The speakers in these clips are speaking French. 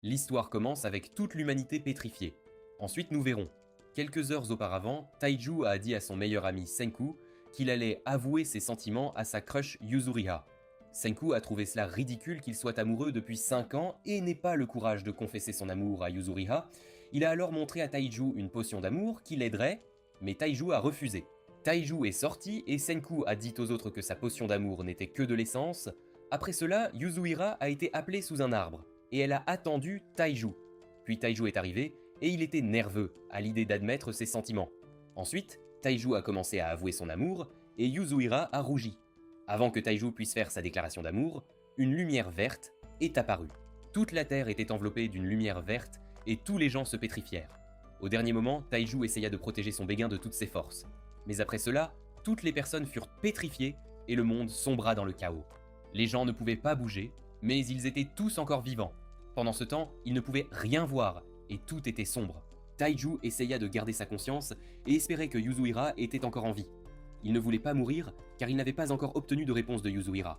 L'histoire commence avec toute l'humanité pétrifiée. Ensuite, nous verrons. Quelques heures auparavant, Taiju a dit à son meilleur ami Senku qu'il allait avouer ses sentiments à sa crush Yuzuriha. Senku a trouvé cela ridicule qu'il soit amoureux depuis 5 ans et n'ait pas le courage de confesser son amour à Yuzuriha. Il a alors montré à Taiju une potion d'amour qui l'aiderait, mais Taiju a refusé. Taiju est sorti et Senku a dit aux autres que sa potion d'amour n'était que de l'essence. Après cela, Yuzuriha a été appelée sous un arbre et elle a attendu Taiju. Puis Taiju est arrivé et il était nerveux à l'idée d'admettre ses sentiments. Ensuite, Taiju a commencé à avouer son amour et Yuzuriha a rougi. Avant que Taiju puisse faire sa déclaration d'amour, une lumière verte est apparue. Toute la terre était enveloppée d'une lumière verte et tous les gens se pétrifièrent. Au dernier moment, Taiju essaya de protéger son béguin de toutes ses forces. Mais après cela, toutes les personnes furent pétrifiées et le monde sombra dans le chaos. Les gens ne pouvaient pas bouger, mais ils étaient tous encore vivants. Pendant ce temps, ils ne pouvaient rien voir et tout était sombre. Taiju essaya de garder sa conscience et espérait que Yuzuriha était encore en vie. Il ne voulait pas mourir car il n'avait pas encore obtenu de réponse de Yuzuriha.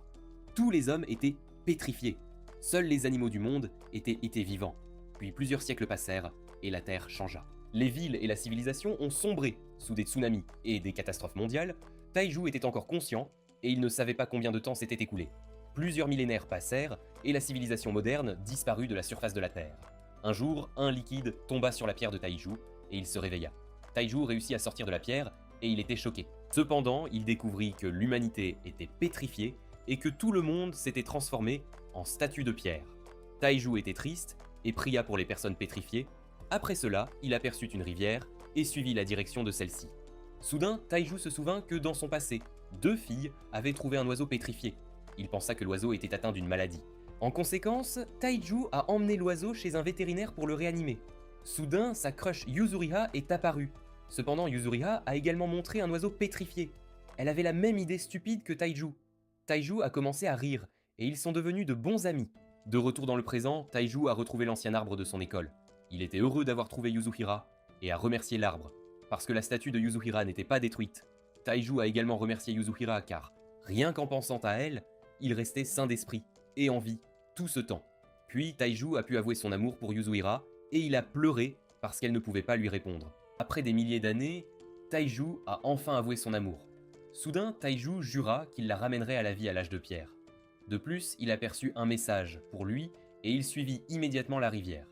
Tous les hommes étaient pétrifiés. Seuls les animaux du monde étaient vivants. Puis plusieurs siècles passèrent et la Terre changea. Les villes et la civilisation ont sombré sous des tsunamis et des catastrophes mondiales. Taiju était encore conscient et il ne savait pas combien de temps s'était écoulé. Plusieurs millénaires passèrent et la civilisation moderne disparut de la surface de la Terre. Un jour, un liquide tomba sur la pierre de Taiju et il se réveilla. Taiju réussit à sortir de la pierre et il était choqué. Cependant, il découvrit que l'humanité était pétrifiée et que tout le monde s'était transformé en statue de pierre. Taiju était triste et pria pour les personnes pétrifiées. Après cela, il aperçut une rivière et suivit la direction de celle-ci. Soudain, Taiju se souvint que dans son passé, 2 filles avaient trouvé un oiseau pétrifié. Il pensa que l'oiseau était atteint d'une maladie. En conséquence, Taiju a emmené l'oiseau chez un vétérinaire pour le réanimer. Soudain, sa crush Yuzuriha est apparue. Cependant, Yuzuriha a également montré un oiseau pétrifié. Elle avait la même idée stupide que Taiju. Taiju a commencé à rire, et ils sont devenus de bons amis. De retour dans le présent, Taiju a retrouvé l'ancien arbre de son école. Il était heureux d'avoir trouvé Yuzuriha, et a remercié l'arbre, parce que la statue de Yuzuriha n'était pas détruite. Taiju a également remercié Yuzuriha car, rien qu'en pensant à elle, il restait sain d'esprit, et en vie, tout ce temps. Puis Taiju a pu avouer son amour pour Yuzuriha, et il a pleuré parce qu'elle ne pouvait pas lui répondre. Après des milliers d'années, Taiju a enfin avoué son amour. Soudain, Taiju jura qu'il la ramènerait à la vie à l'âge de pierre. De plus, il aperçut un message pour lui et il suivit immédiatement la rivière.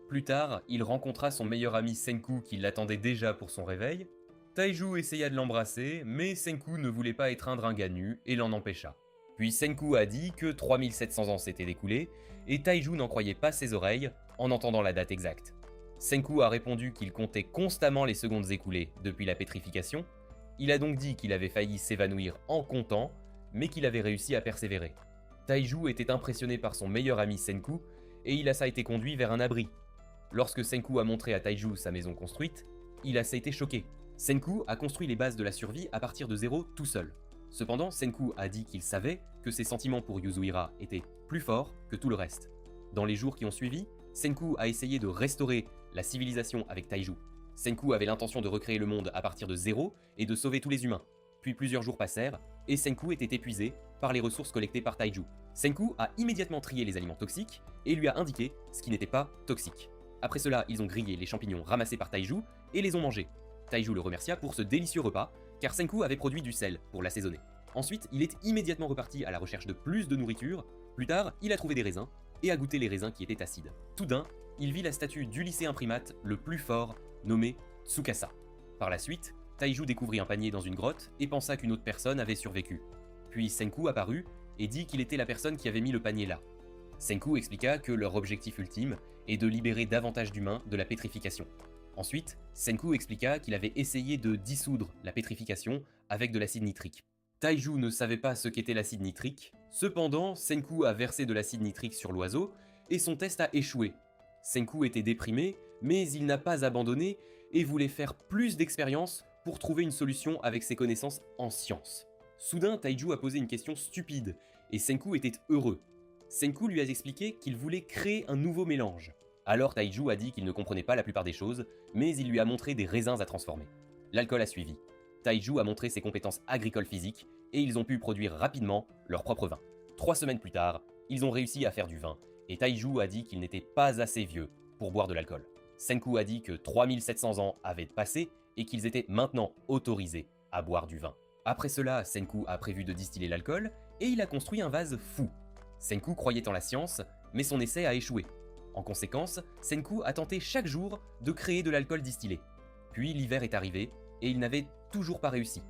Plus tard, il rencontra son meilleur ami Senku qui l'attendait déjà pour son réveil. Taiju essaya de l'embrasser, mais Senku ne voulait pas étreindre un gars nu et l'en empêcha. Puis Senku a dit que 3700 ans s'étaient écoulés et Taiju n'en croyait pas ses oreilles en entendant la date exacte. Senku a répondu qu'il comptait constamment les secondes écoulées depuis la pétrification. Il a donc dit qu'il avait failli s'évanouir en comptant, mais qu'il avait réussi à persévérer. Taiju était impressionné par son meilleur ami Senku et il a été conduit vers un abri. Lorsque Senku a montré à Taiju sa maison construite, il a été choqué. Senku a construit les bases de la survie à partir de zéro tout seul. Cependant, Senku a dit qu'il savait que ses sentiments pour Yuzuriha étaient plus forts que tout le reste. Dans les jours qui ont suivi, Senku a essayé de restaurer la civilisation avec Taiju. Senku avait l'intention de recréer le monde à partir de zéro et de sauver tous les humains. Puis plusieurs jours passèrent, et Senku était épuisé par les ressources collectées par Taiju. Senku a immédiatement trié les aliments toxiques et lui a indiqué ce qui n'était pas toxique. Après cela, ils ont grillé les champignons ramassés par Taiju et les ont mangés. Taiju le remercia pour ce délicieux repas, car Senku avait produit du sel pour l'assaisonner. Ensuite, il est immédiatement reparti à la recherche de plus de nourriture. Plus tard, il a trouvé des raisins et a goûté les raisins qui étaient acides. Soudain, il vit la statue du lycéen primate le plus fort, nommé Tsukasa. Par la suite, Taiju découvrit un panier dans une grotte et pensa qu'une autre personne avait survécu. Puis Senku apparut et dit qu'il était la personne qui avait mis le panier là. Senku expliqua que leur objectif ultime est de libérer davantage d'humains de la pétrification. Ensuite, Senku expliqua qu'il avait essayé de dissoudre la pétrification avec de l'acide nitrique. Taiju ne savait pas ce qu'était l'acide nitrique, cependant Senku a versé de l'acide nitrique sur l'oiseau et son test a échoué. Senku était déprimé, mais il n'a pas abandonné et voulait faire plus d'expériences pour trouver une solution avec ses connaissances en sciences. Soudain, Taiju a posé une question stupide et Senku était heureux. Senku lui a expliqué qu'il voulait créer un nouveau mélange. Alors Taiju a dit qu'il ne comprenait pas la plupart des choses, mais il lui a montré des raisins à transformer. L'alcool a suivi. Taiju a montré ses compétences agricoles physiques et ils ont pu produire rapidement leur propre vin. 3 semaines plus tard, ils ont réussi à faire du vin et Taiju a dit qu'il n'était pas assez vieux pour boire de l'alcool. Senku a dit que 3700 ans avaient passé et qu'ils étaient maintenant autorisés à boire du vin. Après cela, Senku a prévu de distiller l'alcool et il a construit un vase fou. Senku croyait en la science, mais son essai a échoué. En conséquence, Senku a tenté chaque jour de créer de l'alcool distillé. Puis l'hiver est arrivé et ils n'avaient toujours pas réussi.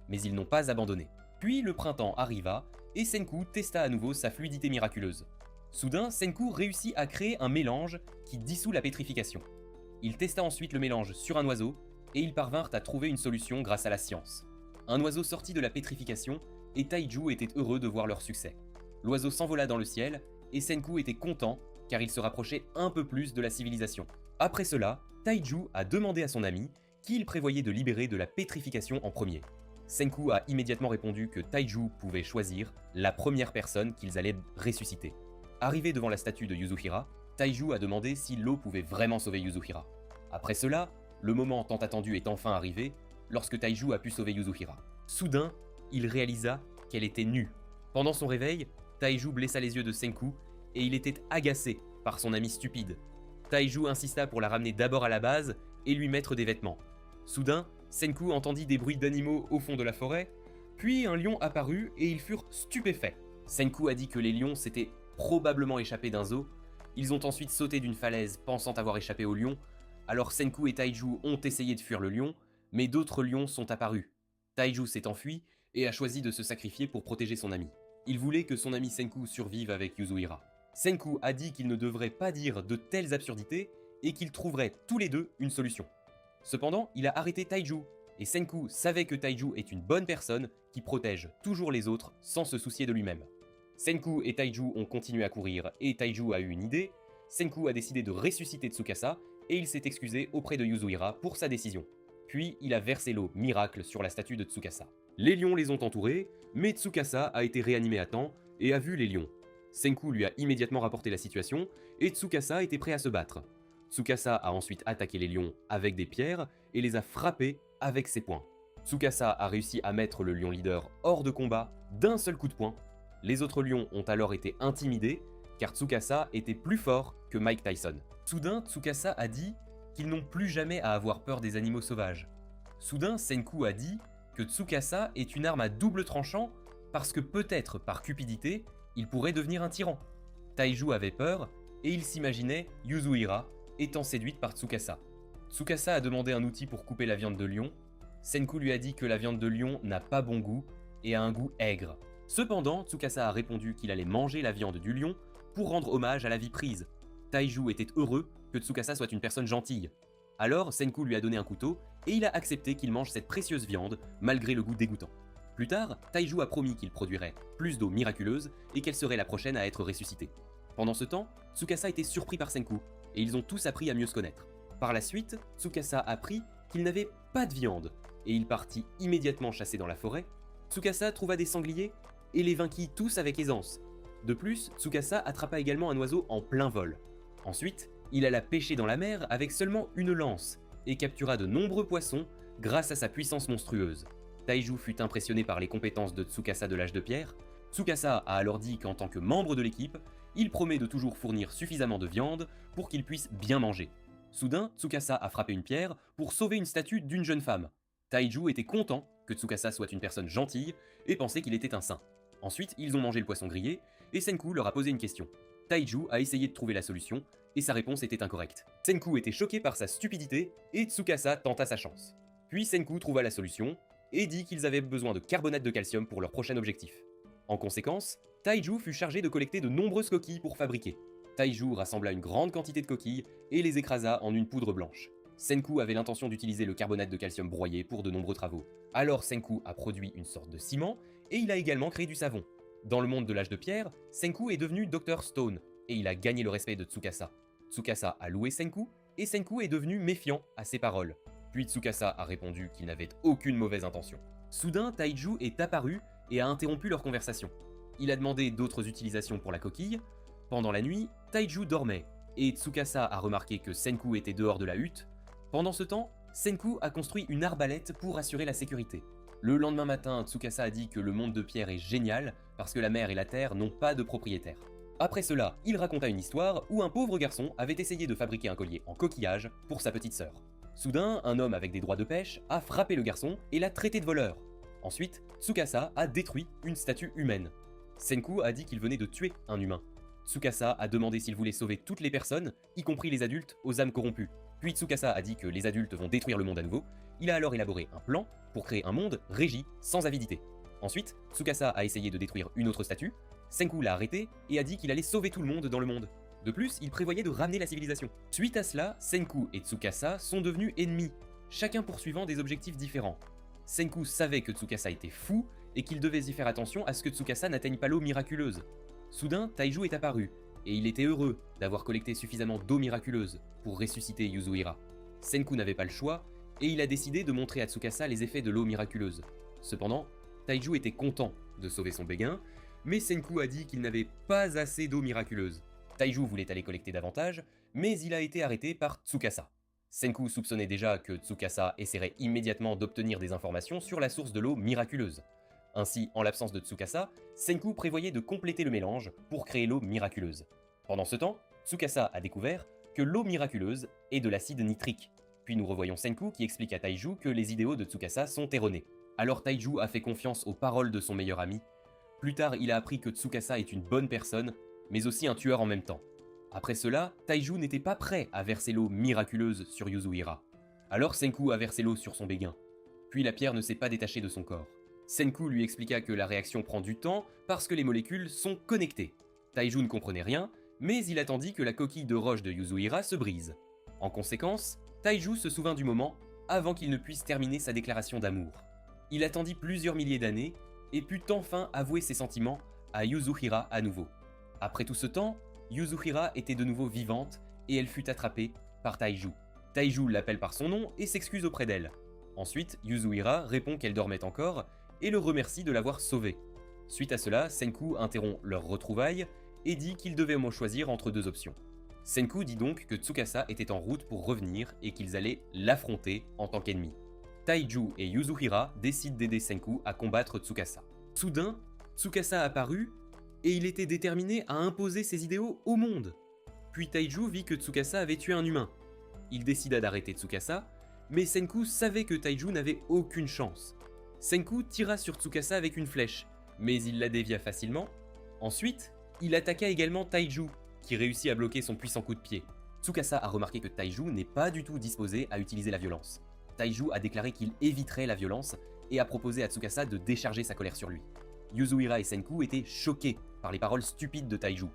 Mais ils n'ont pas abandonné. Puis le printemps arriva et Senku testa à nouveau sa fluidité miraculeuse. Soudain, Senku réussit à créer un mélange qui dissout la pétrification. Il testa ensuite le mélange sur un oiseau et ils parvinrent à trouver une solution grâce à la science. Un oiseau sortit de la pétrification et Taiju était heureux de voir leur succès. L'oiseau s'envola dans le ciel et Senku était content car il se rapprochait un peu plus de la civilisation. Après cela, Taiju a demandé à son ami qui il prévoyait de libérer de la pétrification en premier. Senku a immédiatement répondu que Taiju pouvait choisir la première personne qu'ils allaient ressusciter. Arrivé devant la statue de Yuzuriha, Taiju a demandé si l'eau pouvait vraiment sauver Yuzuriha. Après cela, le moment tant attendu est enfin arrivé lorsque Taiju a pu sauver Yuzuriha. Soudain, il réalisa qu'elle était nue. Pendant son réveil, Taiju blessa les yeux de Senku et il était agacé par son ami stupide. Taiju insista pour la ramener d'abord à la base et lui mettre des vêtements. Soudain, Senku entendit des bruits d'animaux au fond de la forêt, puis un lion apparut et ils furent stupéfaits. Senku a dit que les lions s'étaient probablement échappés d'un zoo. Ils ont ensuite sauté d'une falaise pensant avoir échappé au lion. Alors Senku et Taiju ont essayé de fuir le lion, mais d'autres lions sont apparus. Taiju s'est enfui et a choisi de se sacrifier pour protéger son ami. Il voulait que son ami Senku survive avec Yuzuriha. Senku a dit qu'il ne devrait pas dire de telles absurdités et qu'ils trouveraient tous les deux une solution. Cependant, il a arrêté Taiju, et Senku savait que Taiju est une bonne personne qui protège toujours les autres sans se soucier de lui-même. Senku et Taiju ont continué à courir et Taiju a eu une idée. Senku a décidé de ressusciter Tsukasa et il s'est excusé auprès de Yuzuriha pour sa décision. Puis il a versé l'eau miracle sur la statue de Tsukasa. Les lions les ont entourés, mais Tsukasa a été réanimé à temps et a vu les lions. Senku lui a immédiatement rapporté la situation et Tsukasa était prêt à se battre. Tsukasa a ensuite attaqué les lions avec des pierres et les a frappés avec ses poings. Tsukasa a réussi à mettre le lion leader hors de combat d'un seul coup de poing. Les autres lions ont alors été intimidés car Tsukasa était plus fort que Mike Tyson. Soudain, Tsukasa a dit qu'ils n'ont plus jamais à avoir peur des animaux sauvages. Soudain, Senku a dit que Tsukasa est une arme à double tranchant parce que peut-être par cupidité, il pourrait devenir un tyran. Taiju avait peur et il s'imaginait Yuzuriha étant séduite par Tsukasa. Tsukasa a demandé un outil pour couper la viande de lion. Senku lui a dit que la viande de lion n'a pas bon goût et a un goût aigre. Cependant, Tsukasa a répondu qu'il allait manger la viande du lion pour rendre hommage à la vie prise. Taiju était heureux que Tsukasa soit une personne gentille. Alors, Senku lui a donné un couteau et il a accepté qu'il mange cette précieuse viande malgré le goût dégoûtant. Plus tard, Taiju a promis qu'il produirait plus d'eau miraculeuse et qu'elle serait la prochaine à être ressuscitée. Pendant ce temps, Tsukasa était surpris par Senku et ils ont tous appris à mieux se connaître. Par la suite, Tsukasa apprit qu'il n'avait pas de viande et il partit immédiatement chasser dans la forêt. Tsukasa trouva des sangliers et les vainquit tous avec aisance. De plus, Tsukasa attrapa également un oiseau en plein vol. Ensuite, il alla pêcher dans la mer avec seulement une lance et captura de nombreux poissons grâce à sa puissance monstrueuse. Taiju fut impressionné par les compétences de Tsukasa de l'âge de pierre. Tsukasa a alors dit qu'en tant que membre de l'équipe, il promet de toujours fournir suffisamment de viande pour qu'il puisse bien manger. Soudain, Tsukasa a frappé une pierre pour sauver une statue d'une jeune femme. Taiju était content que Tsukasa soit une personne gentille et pensait qu'il était un saint. Ensuite, ils ont mangé le poisson grillé et Senku leur a posé une question. Taiju a essayé de trouver la solution et sa réponse était incorrecte. Senku était choqué par sa stupidité et Tsukasa tenta sa chance. Puis Senku trouva la solution et dit qu'ils avaient besoin de carbonate de calcium pour leur prochain objectif. En conséquence, Taiju fut chargé de collecter de nombreuses coquilles pour fabriquer. Taiju rassembla une grande quantité de coquilles et les écrasa en une poudre blanche. Senku avait l'intention d'utiliser le carbonate de calcium broyé pour de nombreux travaux. Alors Senku a produit une sorte de ciment et il a également créé du savon. Dans le monde de l'âge de pierre, Senku est devenu Dr Stone et il a gagné le respect de Tsukasa. Tsukasa a loué Senku et Senku est devenu méfiant à ses paroles. Puis Tsukasa a répondu qu'il n'avait aucune mauvaise intention. Soudain, Taiju est apparu et a interrompu leur conversation. Il a demandé d'autres utilisations pour la coquille. Pendant la nuit, Taiju dormait et Tsukasa a remarqué que Senku était dehors de la hutte. Pendant ce temps, Senku a construit une arbalète pour assurer la sécurité. Le lendemain matin, Tsukasa a dit que le monde de pierre est génial parce que la mer et la terre n'ont pas de propriétaires. Après cela, il raconta une histoire où un pauvre garçon avait essayé de fabriquer un collier en coquillage pour sa petite sœur. Soudain, un homme avec des droits de pêche a frappé le garçon et l'a traité de voleur. Ensuite, Tsukasa a détruit une statue humaine. Senku a dit qu'il venait de tuer un humain. Tsukasa a demandé s'il voulait sauver toutes les personnes, y compris les adultes aux âmes corrompues. Puis Tsukasa a dit que les adultes vont détruire le monde à nouveau. Il a alors élaboré un plan pour créer un monde régi sans avidité. Ensuite, Tsukasa a essayé de détruire une autre statue. Senku l'a arrêté et a dit qu'il allait sauver tout le monde dans le monde. De plus, il prévoyait de ramener la civilisation. Suite à cela, Senku et Tsukasa sont devenus ennemis, chacun poursuivant des objectifs différents. Senku savait que Tsukasa était fou et qu'il devait y faire attention à ce que Tsukasa n'atteigne pas l'eau miraculeuse. Soudain, Taiju est apparu, et il était heureux d'avoir collecté suffisamment d'eau miraculeuse pour ressusciter Yuzuriha. Senku n'avait pas le choix, et il a décidé de montrer à Tsukasa les effets de l'eau miraculeuse. Cependant, Taiju était content de sauver son béguin, mais Senku a dit qu'il n'avait pas assez d'eau miraculeuse. Taiju voulait aller collecter davantage, mais il a été arrêté par Tsukasa. Senku soupçonnait déjà que Tsukasa essaierait immédiatement d'obtenir des informations sur la source de l'eau miraculeuse. Ainsi, en l'absence de Tsukasa, Senku prévoyait de compléter le mélange pour créer l'eau miraculeuse. Pendant ce temps, Tsukasa a découvert que l'eau miraculeuse est de l'acide nitrique. Puis nous revoyons Senku qui explique à Taiju que les idéaux de Tsukasa sont erronés. Alors Taiju a fait confiance aux paroles de son meilleur ami. Plus tard, il a appris que Tsukasa est une bonne personne, mais aussi un tueur en même temps. Après cela, Taiju n'était pas prêt à verser l'eau miraculeuse sur Yuzuriha. Alors Senku a versé l'eau sur son béguin. Puis la pierre ne s'est pas détachée de son corps. Senku lui expliqua que la réaction prend du temps parce que les molécules sont connectées. Taiju ne comprenait rien, mais il attendit que la coquille de roche de Yuzuriha se brise. En conséquence, Taiju se souvint du moment avant qu'il ne puisse terminer sa déclaration d'amour. Il attendit plusieurs milliers d'années et put enfin avouer ses sentiments à Yuzuriha à nouveau. Après tout ce temps, Yuzuriha était de nouveau vivante et elle fut attrapée par Taiju. Taiju l'appelle par son nom et s'excuse auprès d'elle. Ensuite, Yuzuriha répond qu'elle dormait encore et le remercie de l'avoir sauvée. Suite à cela, Senku interrompt leur retrouvaille et dit qu'ils devaient au moins choisir entre deux options. Senku dit donc que Tsukasa était en route pour revenir et qu'ils allaient l'affronter en tant qu'ennemi. Taiju et Yuzuriha décident d'aider Senku à combattre Tsukasa. Soudain, Tsukasa apparut et il était déterminé à imposer ses idéaux au monde. Puis Taiju vit que Tsukasa avait tué un humain. Il décida d'arrêter Tsukasa, mais Senku savait que Taiju n'avait aucune chance. Senku tira sur Tsukasa avec une flèche, mais il la dévia facilement. Ensuite, il attaqua également Taiju, qui réussit à bloquer son puissant coup de pied. Tsukasa a remarqué que Taiju n'est pas du tout disposé à utiliser la violence. Taiju a déclaré qu'il éviterait la violence et a proposé à Tsukasa de décharger sa colère sur lui. Yuzuriha et Senku étaient choqués par les paroles stupides de Taiju.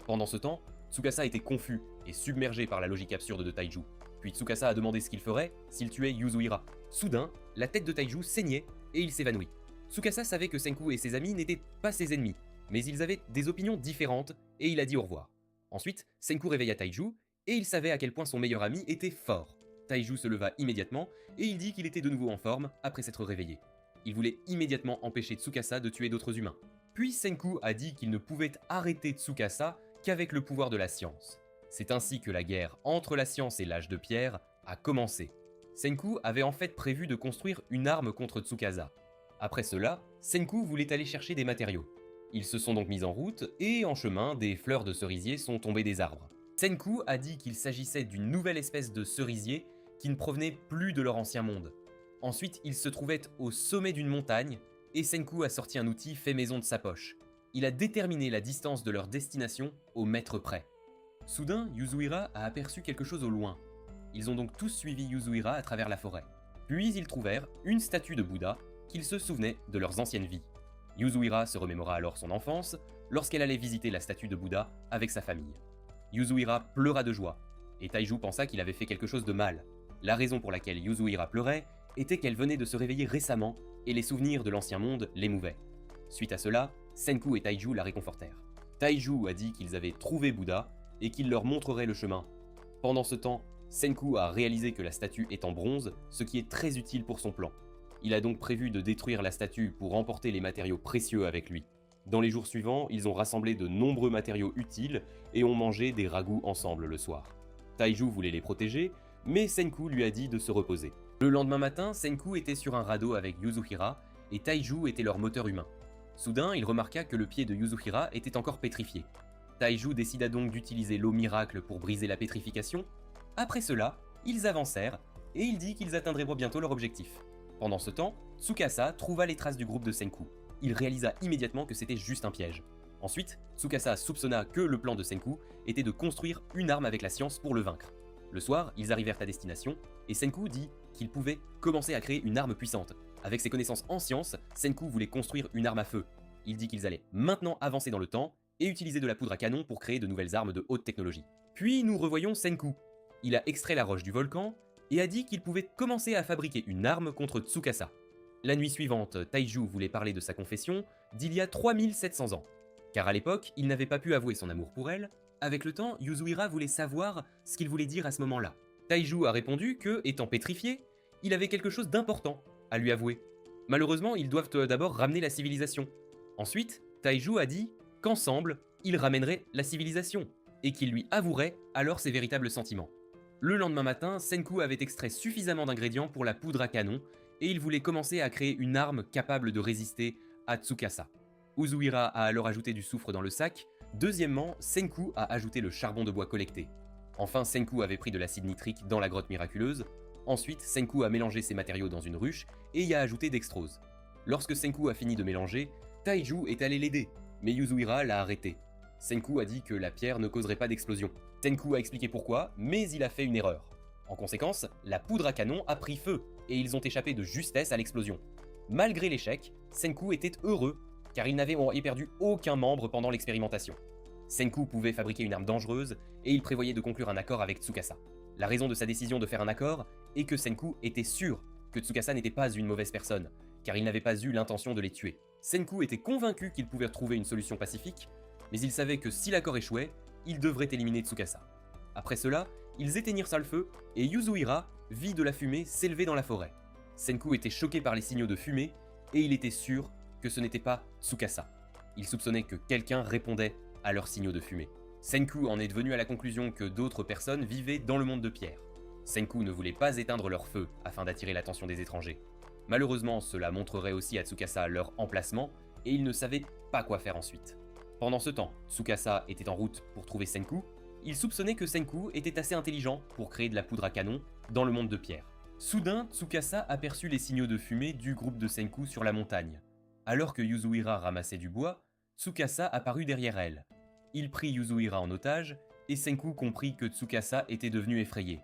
Pendant ce temps, Tsukasa était confus et submergé par la logique absurde de Taiju. Puis Tsukasa a demandé ce qu'il ferait s'il tuait Yuzuriha. Soudain, la tête de Taiju saignait et il s'évanouit. Tsukasa savait que Senku et ses amis n'étaient pas ses ennemis, mais ils avaient des opinions différentes et il a dit au revoir. Ensuite, Senku réveilla Taiju et il savait à quel point son meilleur ami était fort. Taiju se leva immédiatement et il dit qu'il était de nouveau en forme après s'être réveillé. Il voulait immédiatement empêcher Tsukasa de tuer d'autres humains. Puis Senku a dit qu'il ne pouvait arrêter Tsukasa qu'avec le pouvoir de la science. C'est ainsi que la guerre entre la science et l'âge de pierre a commencé. Senku avait en fait prévu de construire une arme contre Tsukasa. Après cela, Senku voulait aller chercher des matériaux. Ils se sont donc mis en route et en chemin, des fleurs de cerisier sont tombées des arbres. Senku a dit qu'il s'agissait d'une nouvelle espèce de cerisier qui ne provenait plus de leur ancien monde. Ensuite, ils se trouvaient au sommet d'une montagne et Senku a sorti un outil fait maison de sa poche. Il a déterminé la distance de leur destination au mètre près. Soudain, Yuzuriha a aperçu quelque chose au loin. Ils ont donc tous suivi Yuzuriha à travers la forêt. Puis ils trouvèrent une statue de Bouddha qu'ils se souvenaient de leurs anciennes vies. Yuzuriha se remémora alors son enfance lorsqu'elle allait visiter la statue de Bouddha avec sa famille. Yuzuriha pleura de joie et Taiju pensa qu'il avait fait quelque chose de mal. La raison pour laquelle Yuzuriha pleurait était qu'elle venait de se réveiller récemment et les souvenirs de l'ancien monde l'émouvaient. Suite à cela, Senku et Taiju la réconfortèrent. Taiju a dit qu'ils avaient trouvé Bouddha et qu'il leur montrerait le chemin. Pendant ce temps, Senku a réalisé que la statue est en bronze, ce qui est très utile pour son plan. Il a donc prévu de détruire la statue pour emporter les matériaux précieux avec lui. Dans les jours suivants, ils ont rassemblé de nombreux matériaux utiles et ont mangé des ragoûts ensemble le soir. Taiju voulait les protéger, mais Senku lui a dit de se reposer. Le lendemain matin, Senku était sur un radeau avec Yuzuriha et Taiju était leur moteur humain. Soudain, il remarqua que le pied de Yuzuriha était encore pétrifié. Taiju décida donc d'utiliser l'eau miracle pour briser la pétrification. Après cela, ils avancèrent, et il dit qu'ils atteindraient bientôt leur objectif. Pendant ce temps, Tsukasa trouva les traces du groupe de Senku. Il réalisa immédiatement que c'était juste un piège. Ensuite, Tsukasa soupçonna que le plan de Senku était de construire une arme avec la science pour le vaincre. Le soir, ils arrivèrent à destination, et Senku dit qu'il pouvait commencer à créer une arme puissante. Avec ses connaissances en science, Senku voulait construire une arme à feu. Il dit qu'ils allaient maintenant avancer dans le temps et utiliser de la poudre à canon pour créer de nouvelles armes de haute technologie. Puis nous revoyons Senku. Il a extrait la roche du volcan et a dit qu'il pouvait commencer à fabriquer une arme contre Tsukasa. La nuit suivante, Taiju voulait parler de sa confession d'il y a 3700 ans. Car à l'époque, il n'avait pas pu avouer son amour pour elle. Avec le temps, Yuzuriha voulait savoir ce qu'il voulait dire à ce moment-là. Taiju a répondu que, étant pétrifié, il avait quelque chose d'important à lui avouer. Malheureusement, ils doivent d'abord ramener la civilisation. Ensuite, Taiju a dit qu'ensemble, ils ramèneraient la civilisation, et qu'il lui avouerait alors ses véritables sentiments. Le lendemain matin, Senku avait extrait suffisamment d'ingrédients pour la poudre à canon, et il voulait commencer à créer une arme capable de résister à Tsukasa. Uzuhira a alors ajouté du soufre dans le sac. Deuxièmement, Senku a ajouté le charbon de bois collecté. Enfin, Senku avait pris de l'acide nitrique dans la grotte miraculeuse. Ensuite, Senku a mélangé ces matériaux dans une ruche et y a ajouté dextrose. Lorsque Senku a fini de mélanger, Taiju est allé l'aider, mais Yuzuriha l'a arrêté. Senku a dit que la pierre ne causerait pas d'explosion. Senku a expliqué pourquoi, mais il a fait une erreur. En conséquence, la poudre à canon a pris feu et ils ont échappé de justesse à l'explosion. Malgré l'échec, Senku était heureux car il n'avait perdu aucun membre pendant l'expérimentation. Senku pouvait fabriquer une arme dangereuse et il prévoyait de conclure un accord avec Tsukasa. La raison de sa décision de faire un accord est que Senku était sûr que Tsukasa n'était pas une mauvaise personne, car il n'avait pas eu l'intention de les tuer. Senku était convaincu qu'il pouvait trouver une solution pacifique, mais il savait que si l'accord échouait, il devrait éliminer Tsukasa. Après cela, ils éteignirent ça le feu et Yuzuriha vit de la fumée s'élever dans la forêt. Senku était choqué par les signaux de fumée et il était sûr que ce n'était pas Tsukasa. Il soupçonnait que quelqu'un répondait à leurs signaux de fumée. Senku en est venu à la conclusion que d'autres personnes vivaient dans le monde de pierre. Senku ne voulait pas éteindre leur feu afin d'attirer l'attention des étrangers. Malheureusement, cela montrerait aussi à Tsukasa leur emplacement et il ne savait pas quoi faire ensuite. Pendant ce temps, Tsukasa était en route pour trouver Senku. Il soupçonnait que Senku était assez intelligent pour créer de la poudre à canon dans le monde de pierre. Soudain, Tsukasa aperçut les signaux de fumée du groupe de Senku sur la montagne. Alors que Yuzuriha ramassait du bois, Tsukasa apparut derrière elle. Il prit Yuzuriha en otage et Senku comprit que Tsukasa était devenu effrayé.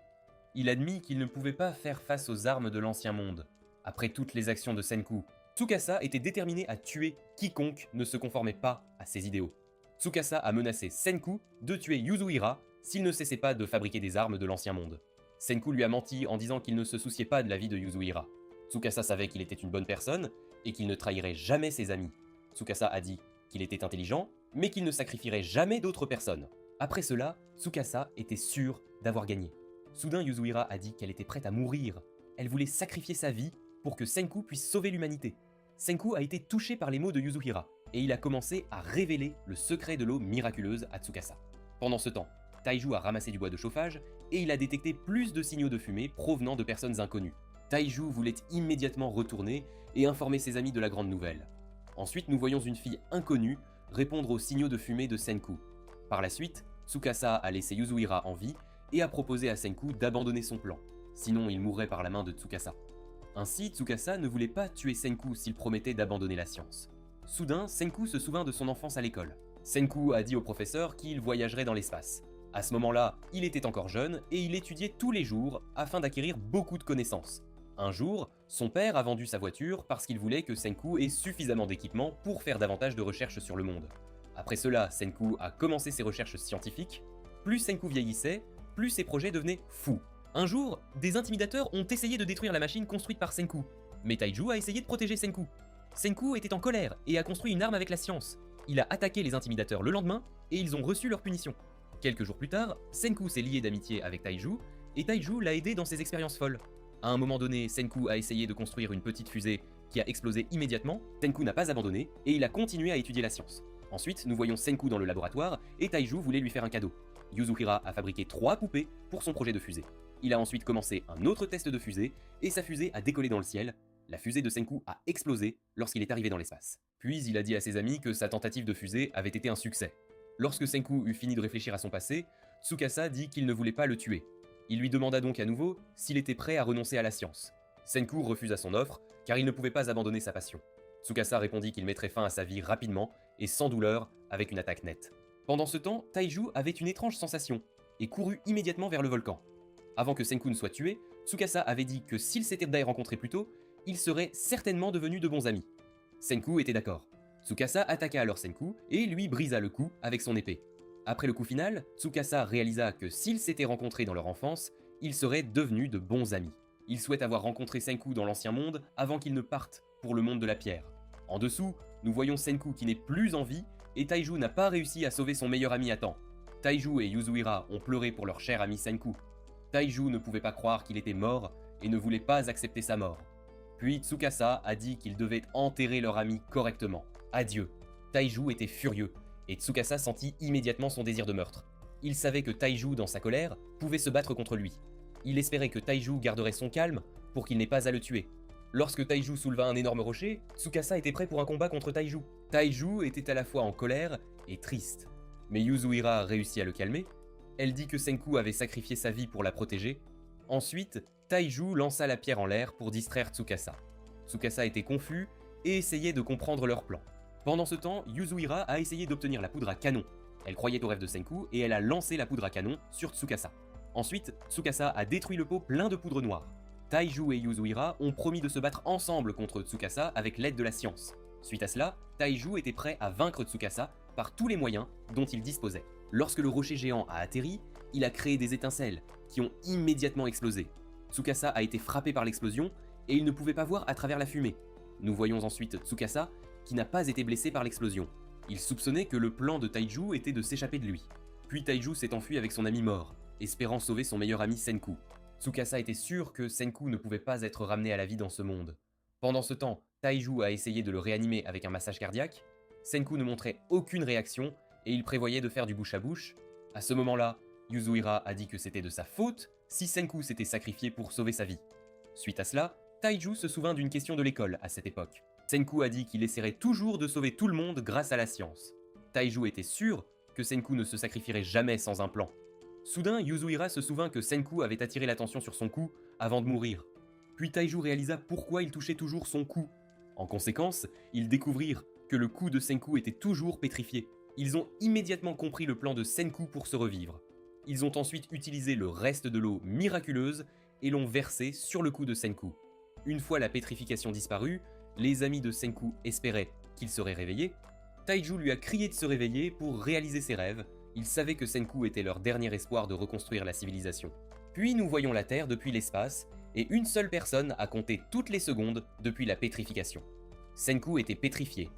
Il admit qu'il ne pouvait pas faire face aux armes de l'ancien monde. Après toutes les actions de Senku, Tsukasa était déterminé à tuer quiconque ne se conformait pas à ses idéaux. Tsukasa a menacé Senku de tuer Yuzuriha s'il ne cessait pas de fabriquer des armes de l'ancien monde. Senku lui a menti en disant qu'il ne se souciait pas de la vie de Yuzuriha. Tsukasa savait qu'il était une bonne personne et qu'il ne trahirait jamais ses amis. Tsukasa a dit qu'il était intelligent, mais qu'il ne sacrifierait jamais d'autres personnes. Après cela, Tsukasa était sûr d'avoir gagné. Soudain, Yuzuriha a dit qu'elle était prête à mourir. Elle voulait sacrifier sa vie pour que Senku puisse sauver l'humanité. Senku a été touché par les mots de Yuzuriha, et il a commencé à révéler le secret de l'eau miraculeuse à Tsukasa. Pendant ce temps, Taiju a ramassé du bois de chauffage, et il a détecté plus de signaux de fumée provenant de personnes inconnues. Taiju voulait immédiatement retourner et informer ses amis de la grande nouvelle. Ensuite, nous voyons une fille inconnue répondre aux signaux de fumée de Senku. Par la suite, Tsukasa a laissé Yuzuriha en vie et a proposé à Senku d'abandonner son plan, sinon il mourrait par la main de Tsukasa. Ainsi, Tsukasa ne voulait pas tuer Senku s'il promettait d'abandonner la science. Soudain, Senku se souvint de son enfance à l'école. Senku a dit au professeur qu'il voyagerait dans l'espace. À ce moment-là, il était encore jeune et il étudiait tous les jours afin d'acquérir beaucoup de connaissances. Un jour, son père a vendu sa voiture parce qu'il voulait que Senku ait suffisamment d'équipement pour faire davantage de recherches sur le monde. Après cela, Senku a commencé ses recherches scientifiques. Plus Senku vieillissait, plus ses projets devenaient fous. Un jour, des intimidateurs ont essayé de détruire la machine construite par Senku, mais Taiju a essayé de protéger Senku. Senku était en colère et a construit une arme avec la science. Il a attaqué les intimidateurs le lendemain et ils ont reçu leur punition. Quelques jours plus tard, Senku s'est lié d'amitié avec Taiju et Taiju l'a aidé dans ses expériences folles. À un moment donné, Senku a essayé de construire une petite fusée qui a explosé immédiatement. Senku n'a pas abandonné et il a continué à étudier la science. Ensuite, nous voyons Senku dans le laboratoire et Taiju voulait lui faire un cadeau. Yuzuriha a fabriqué 3 poupées pour son projet de fusée. Il a ensuite commencé un autre test de fusée et sa fusée a décollé dans le ciel. La fusée de Senku a explosé lorsqu'il est arrivé dans l'espace. Puis il a dit à ses amis que sa tentative de fusée avait été un succès. Lorsque Senku eut fini de réfléchir à son passé, Tsukasa dit qu'il ne voulait pas le tuer. Il lui demanda donc à nouveau s'il était prêt à renoncer à la science. Senku refusa son offre, car il ne pouvait pas abandonner sa passion. Tsukasa répondit qu'il mettrait fin à sa vie rapidement et sans douleur, avec une attaque nette. Pendant ce temps, Taiju avait une étrange sensation, et courut immédiatement vers le volcan. Avant que Senku ne soit tué, Tsukasa avait dit que s'ils s'étaient rencontrés plus tôt, ils seraient certainement devenus de bons amis. Senku était d'accord. Tsukasa attaqua alors Senku et lui brisa le cou avec son épée. Après le coup final, Tsukasa réalisa que s'ils s'étaient rencontrés dans leur enfance, ils seraient devenus de bons amis. Il souhaite avoir rencontré Senku dans l'ancien monde avant qu'il ne parte pour le monde de la pierre. En dessous, nous voyons Senku qui n'est plus en vie et Taiju n'a pas réussi à sauver son meilleur ami à temps. Taiju et Yuzuhira ont pleuré pour leur cher ami Senku. Taiju ne pouvait pas croire qu'il était mort et ne voulait pas accepter sa mort. Puis Tsukasa a dit qu'ils devaient enterrer leur ami correctement. Adieu. Taiju était furieux, et Tsukasa sentit immédiatement son désir de meurtre. Il savait que Taiju, dans sa colère, pouvait se battre contre lui. Il espérait que Taiju garderait son calme pour qu'il n'ait pas à le tuer. Lorsque Taiju souleva un énorme rocher, Tsukasa était prêt pour un combat contre Taiju. Taiju était à la fois en colère et triste. Mais Yuzuhira réussit à le calmer. Elle dit que Senku avait sacrifié sa vie pour la protéger. Ensuite, Taiju lança la pierre en l'air pour distraire Tsukasa. Tsukasa était confus et essayait de comprendre leur plan. Pendant ce temps, Yuzuhira a essayé d'obtenir la poudre à canon. Elle croyait au rêve de Senku et elle a lancé la poudre à canon sur Tsukasa. Ensuite, Tsukasa a détruit le pot plein de poudre noire. Taiju et Yuzuhira ont promis de se battre ensemble contre Tsukasa avec l'aide de la science. Suite à cela, Taiju était prêt à vaincre Tsukasa par tous les moyens dont il disposait. Lorsque le rocher géant a atterri, il a créé des étincelles qui ont immédiatement explosé. Tsukasa a été frappé par l'explosion et il ne pouvait pas voir à travers la fumée. Nous voyons ensuite Tsukasa qui n'a pas été blessé par l'explosion. Il soupçonnait que le plan de Taiju était de s'échapper de lui. Puis Taiju s'est enfui avec son ami mort, espérant sauver son meilleur ami Senku. Tsukasa était sûr que Senku ne pouvait pas être ramené à la vie dans ce monde. Pendant ce temps, Taiju a essayé de le réanimer avec un massage cardiaque. Senku ne montrait aucune réaction et il prévoyait de faire du bouche à bouche. À ce moment-là, Yuzuhira a dit que c'était de sa faute si Senku s'était sacrifié pour sauver sa vie. Suite à cela, Taiju se souvint d'une question de l'école à cette époque. Senku a dit qu'il essaierait toujours de sauver tout le monde grâce à la science. Taiju était sûr que Senku ne se sacrifierait jamais sans un plan. Soudain, Yuzuhira se souvint que Senku avait attiré l'attention sur son cou avant de mourir. Puis Taiju réalisa pourquoi il touchait toujours son cou. En conséquence, ils découvrirent que le cou de Senku était toujours pétrifié. Ils ont immédiatement compris le plan de Senku pour se revivre. Ils ont ensuite utilisé le reste de l'eau miraculeuse et l'ont versé sur le cou de Senku. Une fois la pétrification disparue, les amis de Senku espéraient qu'il serait réveillé. Taiju lui a crié de se réveiller pour réaliser ses rêves. Ils savaient que Senku était leur dernier espoir de reconstruire la civilisation. Puis nous voyons la Terre depuis l'espace, et une seule personne a compté toutes les secondes depuis la pétrification. Senku était pétrifié,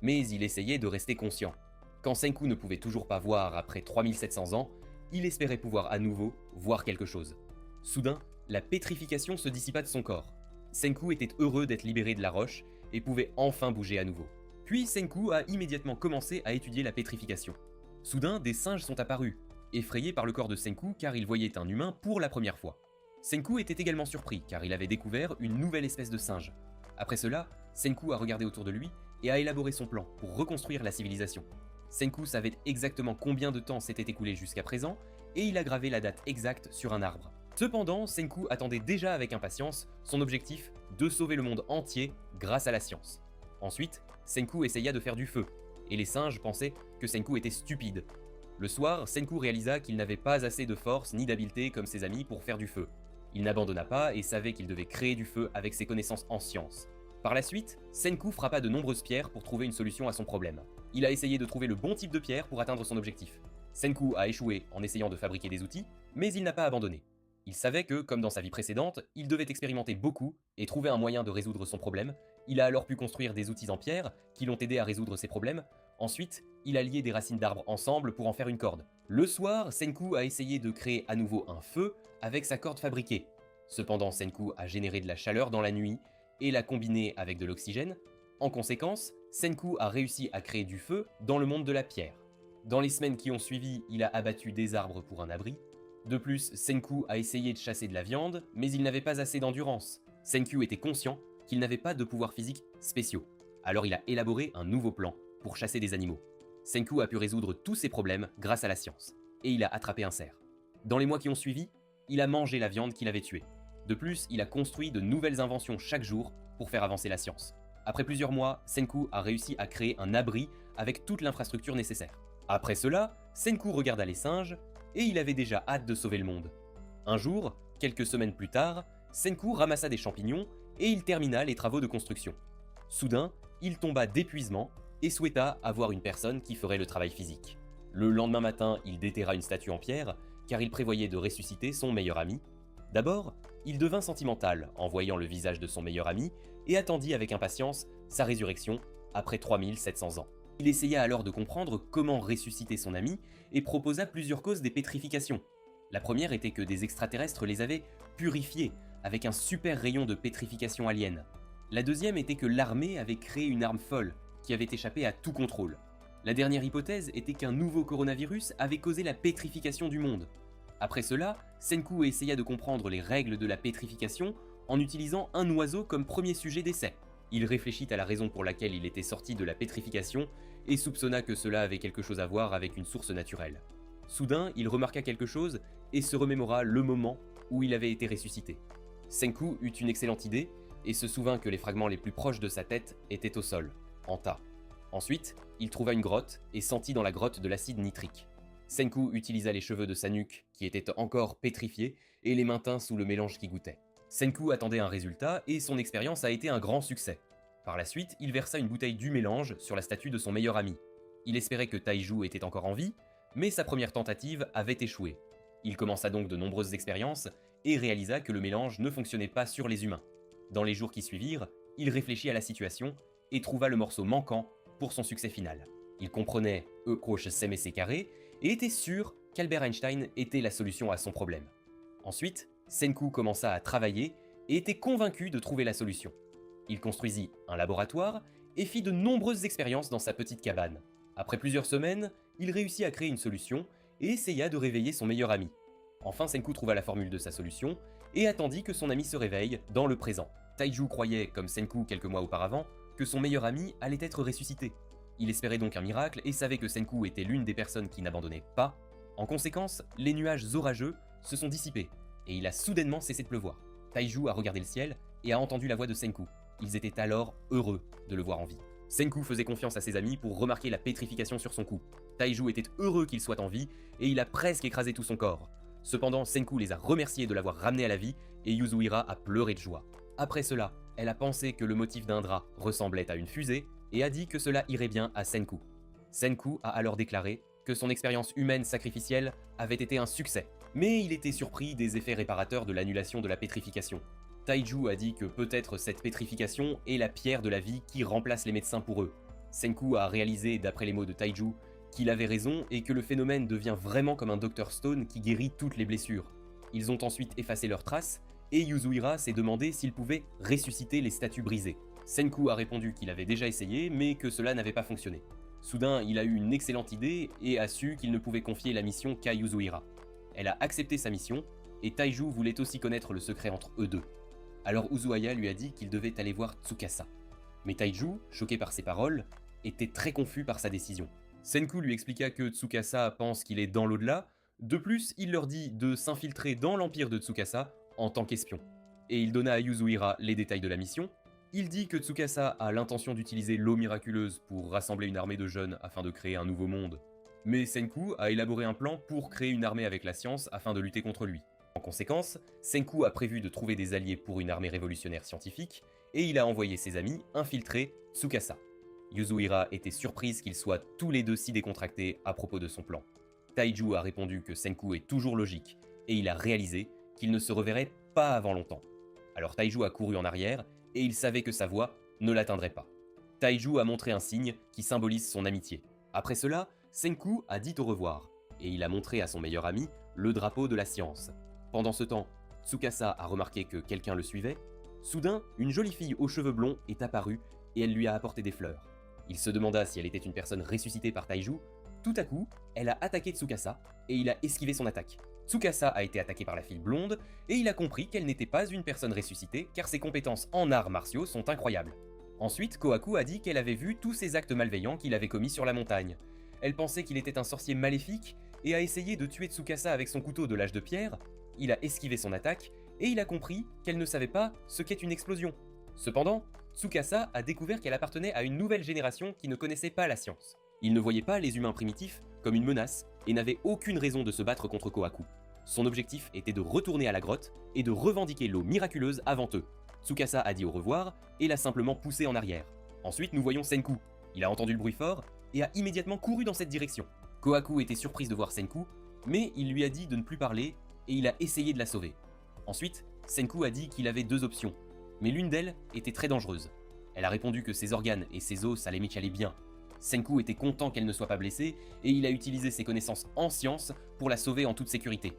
mais il essayait de rester conscient. Quand Senku ne pouvait toujours pas voir après 3700 ans, il espérait pouvoir à nouveau voir quelque chose. Soudain, la pétrification se dissipa de son corps. Senku était heureux d'être libéré de la roche et pouvait enfin bouger à nouveau. Puis Senku a immédiatement commencé à étudier la pétrification. Soudain, des singes sont apparus, effrayés par le corps de Senku car ils voyaient un humain pour la première fois. Senku était également surpris car il avait découvert une nouvelle espèce de singe. Après cela, Senku a regardé autour de lui et a élaboré son plan pour reconstruire la civilisation. Senku savait exactement combien de temps s'était écoulé jusqu'à présent et il a gravé la date exacte sur un arbre. Cependant, Senku attendait déjà avec impatience son objectif de sauver le monde entier grâce à la science. Ensuite, Senku essaya de faire du feu, et les singes pensaient que Senku était stupide. Le soir, Senku réalisa qu'il n'avait pas assez de force ni d'habileté comme ses amis pour faire du feu. Il n'abandonna pas et savait qu'il devait créer du feu avec ses connaissances en science. Par la suite, Senku frappa de nombreuses pierres pour trouver une solution à son problème. Il a essayé de trouver le bon type de pierre pour atteindre son objectif. Senku a échoué en essayant de fabriquer des outils, mais il n'a pas abandonné. Il savait que, comme dans sa vie précédente, il devait expérimenter beaucoup et trouver un moyen de résoudre son problème. Il a alors pu construire des outils en pierre qui l'ont aidé à résoudre ses problèmes. Ensuite, il a lié des racines d'arbres ensemble pour en faire une corde. Le soir, Senku a essayé de créer à nouveau un feu avec sa corde fabriquée. Cependant, Senku a généré de la chaleur dans la nuit et l'a combiné avec de l'oxygène. En conséquence, Senku a réussi à créer du feu dans le monde de la pierre. Dans les semaines qui ont suivi, il a abattu des arbres pour un abri. De plus, Senku a essayé de chasser de la viande, mais il n'avait pas assez d'endurance. Senku était conscient qu'il n'avait pas de pouvoirs physiques spéciaux. Alors il a élaboré un nouveau plan pour chasser des animaux. Senku a pu résoudre tous ses problèmes grâce à la science, et il a attrapé un cerf. Dans les mois qui ont suivi, il a mangé la viande qu'il avait tuée. De plus, il a construit de nouvelles inventions chaque jour pour faire avancer la science. Après plusieurs mois, Senku a réussi à créer un abri avec toute l'infrastructure nécessaire. Après cela, Senku regarda les singes, et il avait déjà hâte de sauver le monde. Un jour, quelques semaines plus tard, Senku ramassa des champignons et il termina les travaux de construction. Soudain, il tomba d'épuisement et souhaita avoir une personne qui ferait le travail physique. Le lendemain matin, il déterra une statue en pierre, car il prévoyait de ressusciter son meilleur ami. D'abord, il devint sentimental en voyant le visage de son meilleur ami et attendit avec impatience sa résurrection après 3700 ans. Il essaya alors de comprendre comment ressusciter son ami et proposa plusieurs causes des pétrifications. La première était que des extraterrestres les avaient purifiés avec un super rayon de pétrification alien. La deuxième était que l'armée avait créé une arme folle qui avait échappé à tout contrôle. La dernière hypothèse était qu'un nouveau coronavirus avait causé la pétrification du monde. Après cela, Senku essaya de comprendre les règles de la pétrification en utilisant un oiseau comme premier sujet d'essai. Il réfléchit à la raison pour laquelle il était sorti de la pétrification et soupçonna que cela avait quelque chose à voir avec une source naturelle. Soudain, il remarqua quelque chose et se remémora le moment où il avait été ressuscité. Senku eut une excellente idée et se souvint que les fragments les plus proches de sa tête étaient au sol, en tas. Ensuite, il trouva une grotte et sentit dans la grotte de l'acide nitrique. Senku utilisa les cheveux de sa nuque, qui étaient encore pétrifiés, et les maintint sous le mélange qui goûtait. Senku attendait un résultat et son expérience a été un grand succès. Par la suite, il versa une bouteille du mélange sur la statue de son meilleur ami. Il espérait que Taiju était encore en vie, mais sa première tentative avait échoué. Il commença donc de nombreuses expériences et réalisa que le mélange ne fonctionnait pas sur les humains. Dans les jours qui suivirent, il réfléchit à la situation et trouva le morceau manquant pour son succès final. Il comprenait E = mc carré et était sûr qu'Albert Einstein était la solution à son problème. Ensuite, Senku commença à travailler et était convaincu de trouver la solution. Il construisit un laboratoire et fit de nombreuses expériences dans sa petite cabane. Après plusieurs semaines, il réussit à créer une solution et essaya de réveiller son meilleur ami. Enfin, Senku trouva la formule de sa solution et attendit que son ami se réveille dans le présent. Taiju croyait, comme Senku quelques mois auparavant, que son meilleur ami allait être ressuscité. Il espérait donc un miracle et savait que Senku était l'une des personnes qui n'abandonnait pas. En conséquence, les nuages orageux se sont dissipés et il a soudainement cessé de pleuvoir. Taiju a regardé le ciel et a entendu la voix de Senku. Ils étaient alors heureux de le voir en vie. Senku faisait confiance à ses amis pour remarquer la pétrification sur son cou. Taiju était heureux qu'il soit en vie et il a presque écrasé tout son corps. Cependant, Senku les a remerciés de l'avoir ramené à la vie et Yuzuhira a pleuré de joie. Après cela, elle a pensé que le motif d'un drap ressemblait à une fusée et a dit que cela irait bien à Senku. Senku a alors déclaré que son expérience humaine sacrificielle avait été un succès, mais il était surpris des effets réparateurs de l'annulation de la pétrification. Taiju a dit que peut-être cette pétrification est la pierre de la vie qui remplace les médecins pour eux. Senku a réalisé, d'après les mots de Taiju, qu'il avait raison et que le phénomène devient vraiment comme un Dr Stone qui guérit toutes les blessures. Ils ont ensuite effacé leurs traces et Yuzuhira s'est demandé s'il pouvait ressusciter les statues brisées. Senku a répondu qu'il avait déjà essayé mais que cela n'avait pas fonctionné. Soudain, il a eu une excellente idée et a su qu'il ne pouvait confier la mission qu'à Yuzuhira. Elle a accepté sa mission et Taiju voulait aussi connaître le secret entre eux deux. Alors Uzumaki lui a dit qu'il devait aller voir Tsukasa. Mais Taiju, choqué par ses paroles, était très confus par sa décision. Senku lui expliqua que Tsukasa pense qu'il est dans l'au-delà. De plus, il leur dit de s'infiltrer dans l'empire de Tsukasa en tant qu'espion. Et il donna à Yuzuhira les détails de la mission. Il dit que Tsukasa a l'intention d'utiliser l'eau miraculeuse pour rassembler une armée de jeunes afin de créer un nouveau monde. Mais Senku a élaboré un plan pour créer une armée avec la science afin de lutter contre lui. En conséquence, Senku a prévu de trouver des alliés pour une armée révolutionnaire scientifique, et il a envoyé ses amis infiltrer Tsukasa. Yuzuhira était surprise qu'ils soient tous les deux si décontractés à propos de son plan. Taiju a répondu que Senku est toujours logique, et il a réalisé qu'il ne se reverrait pas avant longtemps. Alors Taiju a couru en arrière, et il savait que sa voix ne l'atteindrait pas. Taiju a montré un signe qui symbolise son amitié. Après cela, Senku a dit au revoir, et il a montré à son meilleur ami le drapeau de la science. Pendant ce temps, Tsukasa a remarqué que quelqu'un le suivait. Soudain, une jolie fille aux cheveux blonds est apparue et elle lui a apporté des fleurs. Il se demanda si elle était une personne ressuscitée par Taiju. Tout à coup, elle a attaqué Tsukasa et il a esquivé son attaque. Tsukasa a été attaqué par la fille blonde et il a compris qu'elle n'était pas une personne ressuscitée car ses compétences en arts martiaux sont incroyables. Ensuite, Kohaku a dit qu'elle avait vu tous ces actes malveillants qu'il avait commis sur la montagne. Elle pensait qu'il était un sorcier maléfique et a essayé de tuer Tsukasa avec son couteau de l'âge de pierre. Il a esquivé son attaque et il a compris qu'elle ne savait pas ce qu'est une explosion. Cependant, Tsukasa a découvert qu'elle appartenait à une nouvelle génération qui ne connaissait pas la science. Il ne voyait pas les humains primitifs comme une menace et n'avait aucune raison de se battre contre Kohaku. Son objectif était de retourner à la grotte et de revendiquer l'eau miraculeuse avant eux. Tsukasa a dit au revoir et l'a simplement poussé en arrière. Ensuite, nous voyons Senku. Il a entendu le bruit fort et a immédiatement couru dans cette direction. Kohaku était surprise de voir Senku, mais il lui a dit de ne plus parler et il a essayé de la sauver. Ensuite, Senku a dit qu'il avait deux options, mais l'une d'elles était très dangereuse. Elle a répondu que ses organes et ses os allaient aller bien. Senku était content qu'elle ne soit pas blessée et il a utilisé ses connaissances en science pour la sauver en toute sécurité.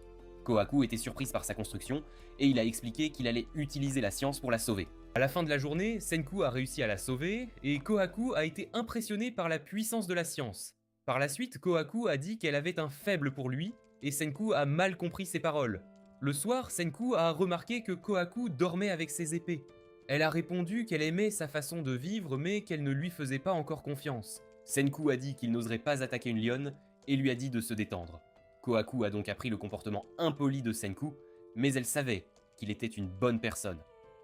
Kohaku était surprise par sa construction et il a expliqué qu'il allait utiliser la science pour la sauver. À la fin de la journée, Senku a réussi à la sauver et Kohaku a été impressionné par la puissance de la science. Par la suite, Kohaku a dit qu'elle avait un faible pour lui et Senku a mal compris ses paroles. Le soir, Senku a remarqué que Kohaku dormait avec ses épées. Elle a répondu qu'elle aimait sa façon de vivre mais qu'elle ne lui faisait pas encore confiance. Senku a dit qu'il n'oserait pas attaquer une lionne et lui a dit de se détendre. Kohaku a donc appris le comportement impoli de Senku, mais elle savait qu'il était une bonne personne.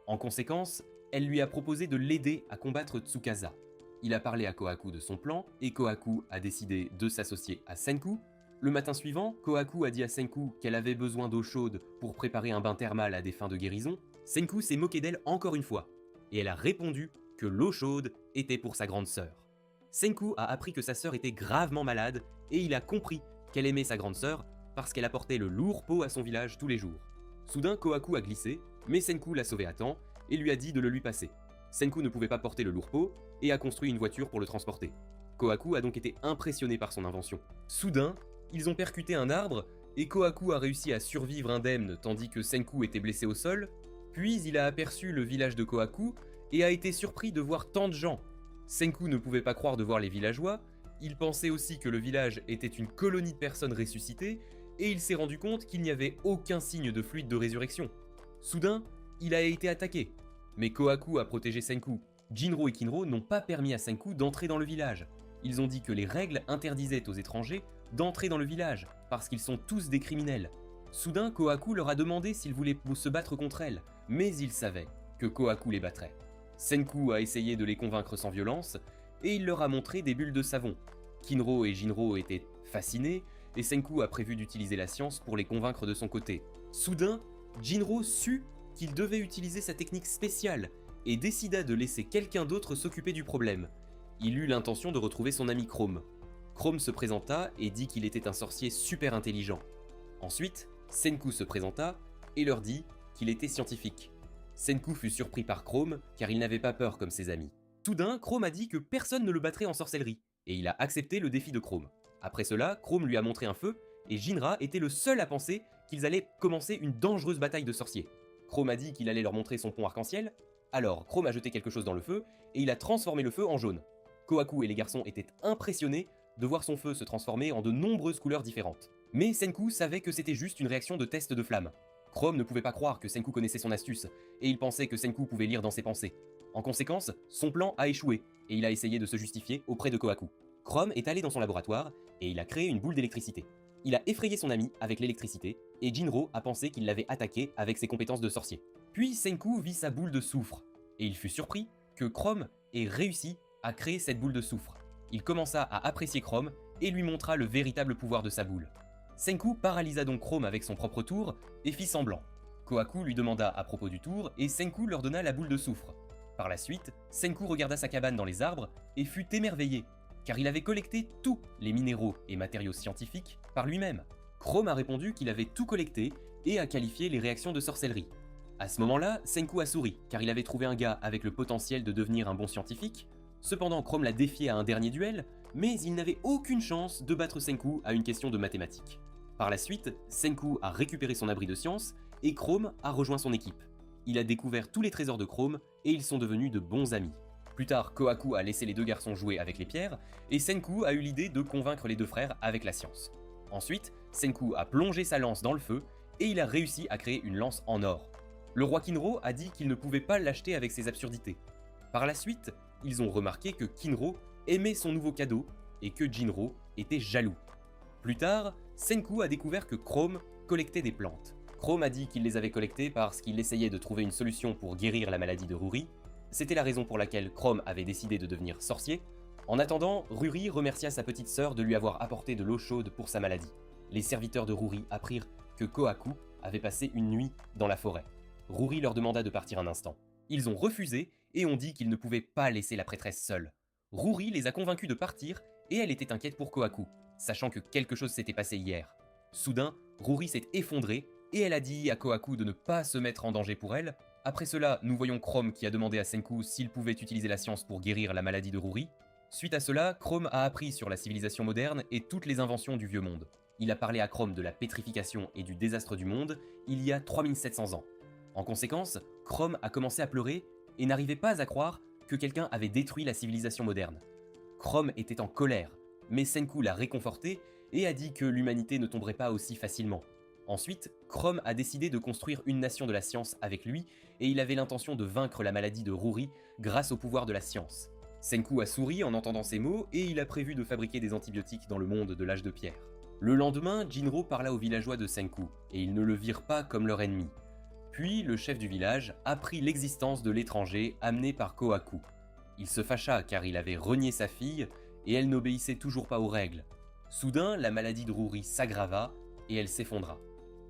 En conséquence, elle lui a proposé de l'aider à combattre Tsukasa. Il a parlé à Kohaku de son plan et Kohaku a décidé de s'associer à Senku. Le matin suivant, Kohaku a dit à Senku qu'elle avait besoin d'eau chaude pour préparer un bain thermal à des fins de guérison. Senku s'est moqué d'elle encore une fois, et elle a répondu que l'eau chaude était pour sa grande sœur. Senku a appris que sa sœur était gravement malade et il a compris qu'elle aimait sa grande sœur parce qu'elle apportait le lourd pot à son village tous les jours. Soudain, Kohaku a glissé, mais Senku l'a sauvé à temps et lui a dit de le lui passer. Senku ne pouvait pas porter le lourd pot et a construit une voiture pour le transporter. Kohaku a donc été impressionné par son invention. Soudain, ils ont percuté un arbre et Kohaku a réussi à survivre indemne tandis que Senku était blessé au sol. Puis il a aperçu le village de Kohaku et a été surpris de voir tant de gens. Senku ne pouvait pas croire de voir les villageois, il pensait aussi que le village était une colonie de personnes ressuscitées et il s'est rendu compte qu'il n'y avait aucun signe de fluide de résurrection. Soudain, il a été attaqué, mais Kohaku a protégé Senku. Jinro et Kinro n'ont pas permis à Senku d'entrer dans le village. Ils ont dit que les règles interdisaient aux étrangers d'entrer dans le village parce qu'ils sont tous des criminels. Soudain, Kohaku leur a demandé s'ils voulaient se battre contre elle, mais ils savaient que Kohaku les battrait. Senku a essayé de les convaincre sans violence, et il leur a montré des bulles de savon. Kinro et Jinro étaient fascinés, et Senku a prévu d'utiliser la science pour les convaincre de son côté. Soudain, Jinro sut qu'il devait utiliser sa technique spéciale, et décida de laisser quelqu'un d'autre s'occuper du problème. Il eut l'intention de retrouver son ami Chrome. Chrome se présenta et dit qu'il était un sorcier super intelligent. Ensuite, Senku se présenta et leur dit qu'il était scientifique. Senku fut surpris par Chrome car il n'avait pas peur comme ses amis. Soudain, Chrome a dit que personne ne le battrait en sorcellerie, et il a accepté le défi de Chrome. Après cela, Chrome lui a montré un feu, et Jinra était le seul à penser qu'ils allaient commencer une dangereuse bataille de sorciers. Chrome a dit qu'il allait leur montrer son pont arc-en-ciel, alors Chrome a jeté quelque chose dans le feu, et il a transformé le feu en jaune. Kohaku et les garçons étaient impressionnés de voir son feu se transformer en de nombreuses couleurs différentes. Mais Senku savait que c'était juste une réaction de test de flamme. Chrome ne pouvait pas croire que Senku connaissait son astuce, et il pensait que Senku pouvait lire dans ses pensées. En conséquence, son plan a échoué, et il a essayé de se justifier auprès de Kohaku. Chrome est allé dans son laboratoire, et il a créé une boule d'électricité. Il a effrayé son ami avec l'électricité, et Jinro a pensé qu'il l'avait attaqué avec ses compétences de sorcier. Puis Senku vit sa boule de soufre, et il fut surpris que Chrome ait réussi à créer cette boule de soufre. Il commença à apprécier Chrome, et lui montra le véritable pouvoir de sa boule. Senku paralysa donc Chrome avec son propre tour, et fit semblant. Kohaku lui demanda à propos du tour, et Senku leur donna la boule de soufre. Par la suite, Senku regarda sa cabane dans les arbres et fut émerveillé, car il avait collecté tous les minéraux et matériaux scientifiques par lui-même. Chrome a répondu qu'il avait tout collecté et a qualifié les réactions de sorcellerie. À ce moment-là, Senku a souri, car il avait trouvé un gars avec le potentiel de devenir un bon scientifique. Cependant, Chrome l'a défié à un dernier duel, mais il n'avait aucune chance de battre Senku à une question de mathématiques. Par la suite, Senku a récupéré son abri de science et Chrome a rejoint son équipe. Il a découvert tous les trésors de Chrome et ils sont devenus de bons amis. Plus tard, Kohaku a laissé les deux garçons jouer avec les pierres et Senku a eu l'idée de convaincre les deux frères avec la science. Ensuite, Senku a plongé sa lance dans le feu et il a réussi à créer une lance en or. Le roi Kinro a dit qu'il ne pouvait pas l'acheter avec ses absurdités. Par la suite, ils ont remarqué que Kinro aimait son nouveau cadeau et que Jinro était jaloux. Plus tard, Senku a découvert que Chrome collectait des plantes. Chrome a dit qu'il les avait collectées parce qu'il essayait de trouver une solution pour guérir la maladie de Ruri. C'était la raison pour laquelle Chrome avait décidé de devenir sorcier. En attendant, Ruri remercia sa petite sœur de lui avoir apporté de l'eau chaude pour sa maladie. Les serviteurs de Ruri apprirent que Kohaku avait passé une nuit dans la forêt. Ruri leur demanda de partir un instant. Ils ont refusé et ont dit qu'ils ne pouvaient pas laisser la prêtresse seule. Ruri les a convaincus de partir et elle était inquiète pour Kohaku, sachant que quelque chose s'était passé hier. Soudain, Ruri s'est effondrée et elle a dit à Kohaku de ne pas se mettre en danger pour elle. Après cela, nous voyons Chrome qui a demandé à Senku s'il pouvait utiliser la science pour guérir la maladie de Ruri. Suite à cela, Chrome a appris sur la civilisation moderne et toutes les inventions du vieux monde. Il a parlé à Chrome de la pétrification et du désastre du monde il y a 3700 ans. En conséquence, Chrome a commencé à pleurer et n'arrivait pas à croire que quelqu'un avait détruit la civilisation moderne. Chrome était en colère, mais Senku l'a réconforté et a dit que l'humanité ne tomberait pas aussi facilement. Ensuite, Chrome a décidé de construire une nation de la science avec lui et il avait l'intention de vaincre la maladie de Ruri grâce au pouvoir de la science. Senku a souri en entendant ces mots et il a prévu de fabriquer des antibiotiques dans le monde de l'âge de pierre. Le lendemain, Jinro parla aux villageois de Senku et ils ne le virent pas comme leur ennemi. Puis, le chef du village apprit l'existence de l'étranger amené par Kohaku. Il se fâcha car il avait renié sa fille et elle n'obéissait toujours pas aux règles. Soudain, la maladie de Ruri s'aggrava et elle s'effondra.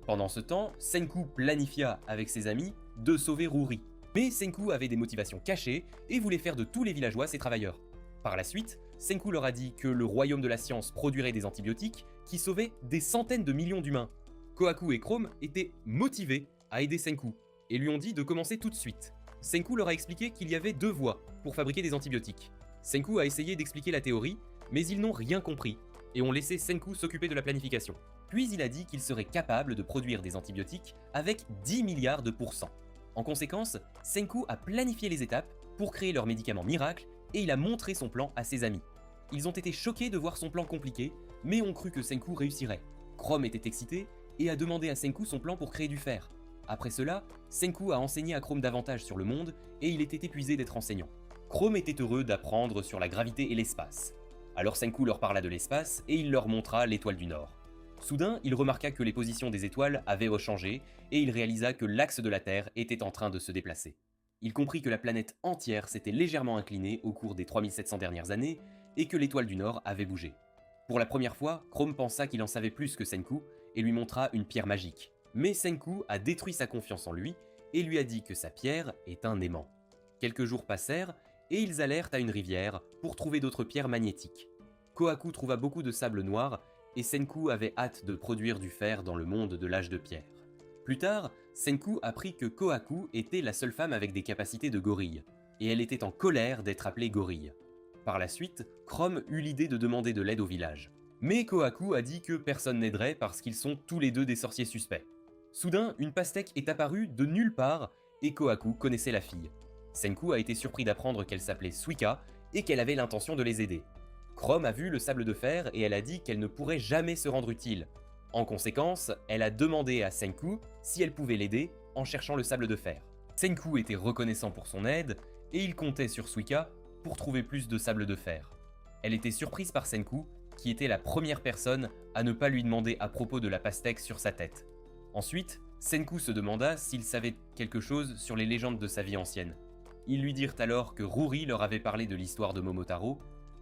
Pendant ce temps, Senku planifia avec ses amis de sauver Ruri. Mais Senku avait des motivations cachées et voulait faire de tous les villageois ses travailleurs. Par la suite, Senku leur a dit que le royaume de la science produirait des antibiotiques qui sauvaient des centaines de millions d'humains. Kohaku et Chrome étaient motivés à aider Senku et lui ont dit de commencer tout de suite. Senku leur a expliqué qu'il y avait 2 voies pour fabriquer des antibiotiques. Senku a essayé d'expliquer la théorie, mais ils n'ont rien compris et ont laissé Senku s'occuper de la planification. Puis il a dit qu'il serait capable de produire des antibiotiques avec 10 milliards de pourcents. En conséquence, Senku a planifié les étapes pour créer leur médicament miracle et il a montré son plan à ses amis. Ils ont été choqués de voir son plan compliqué, mais ont cru que Senku réussirait. Chrome était excité et a demandé à Senku son plan pour créer du fer. Après cela, Senku a enseigné à Chrome davantage sur le monde et il était épuisé d'être enseignant. Chrome était heureux d'apprendre sur la gravité et l'espace. Alors Senku leur parla de l'espace et il leur montra l'étoile du Nord. Soudain, il remarqua que les positions des étoiles avaient rechangé et il réalisa que l'axe de la Terre était en train de se déplacer. Il comprit que la planète entière s'était légèrement inclinée au cours des 3700 dernières années et que l'étoile du Nord avait bougé. Pour la première fois, Chrome pensa qu'il en savait plus que Senku et lui montra une pierre magique. Mais Senku a détruit sa confiance en lui et lui a dit que sa pierre est un aimant. Quelques jours passèrent et ils allèrent à une rivière pour trouver d'autres pierres magnétiques. Kohaku trouva beaucoup de sable noir et Senku avait hâte de produire du fer dans le monde de l'âge de pierre. Plus tard, Senku apprit que Kohaku était la seule femme avec des capacités de gorille, et elle était en colère d'être appelée gorille. Par la suite, Chrome eut l'idée de demander de l'aide au village. Mais Kohaku a dit que personne n'aiderait parce qu'ils sont tous les deux des sorciers suspects. Soudain, une pastèque est apparue de nulle part et Kohaku connaissait la fille. Senku a été surpris d'apprendre qu'elle s'appelait Suika et qu'elle avait l'intention de les aider. Chrome a vu le sable de fer et elle a dit qu'elle ne pourrait jamais se rendre utile. En conséquence, elle a demandé à Senku si elle pouvait l'aider en cherchant le sable de fer. Senku était reconnaissant pour son aide et il comptait sur Suika pour trouver plus de sable de fer. Elle était surprise par Senku, qui était la première personne à ne pas lui demander à propos de la pastèque sur sa tête. Ensuite, Senku se demanda s'il savait quelque chose sur les légendes de sa vie ancienne. Ils lui dirent alors que Ruri leur avait parlé de l'histoire de Momotaro.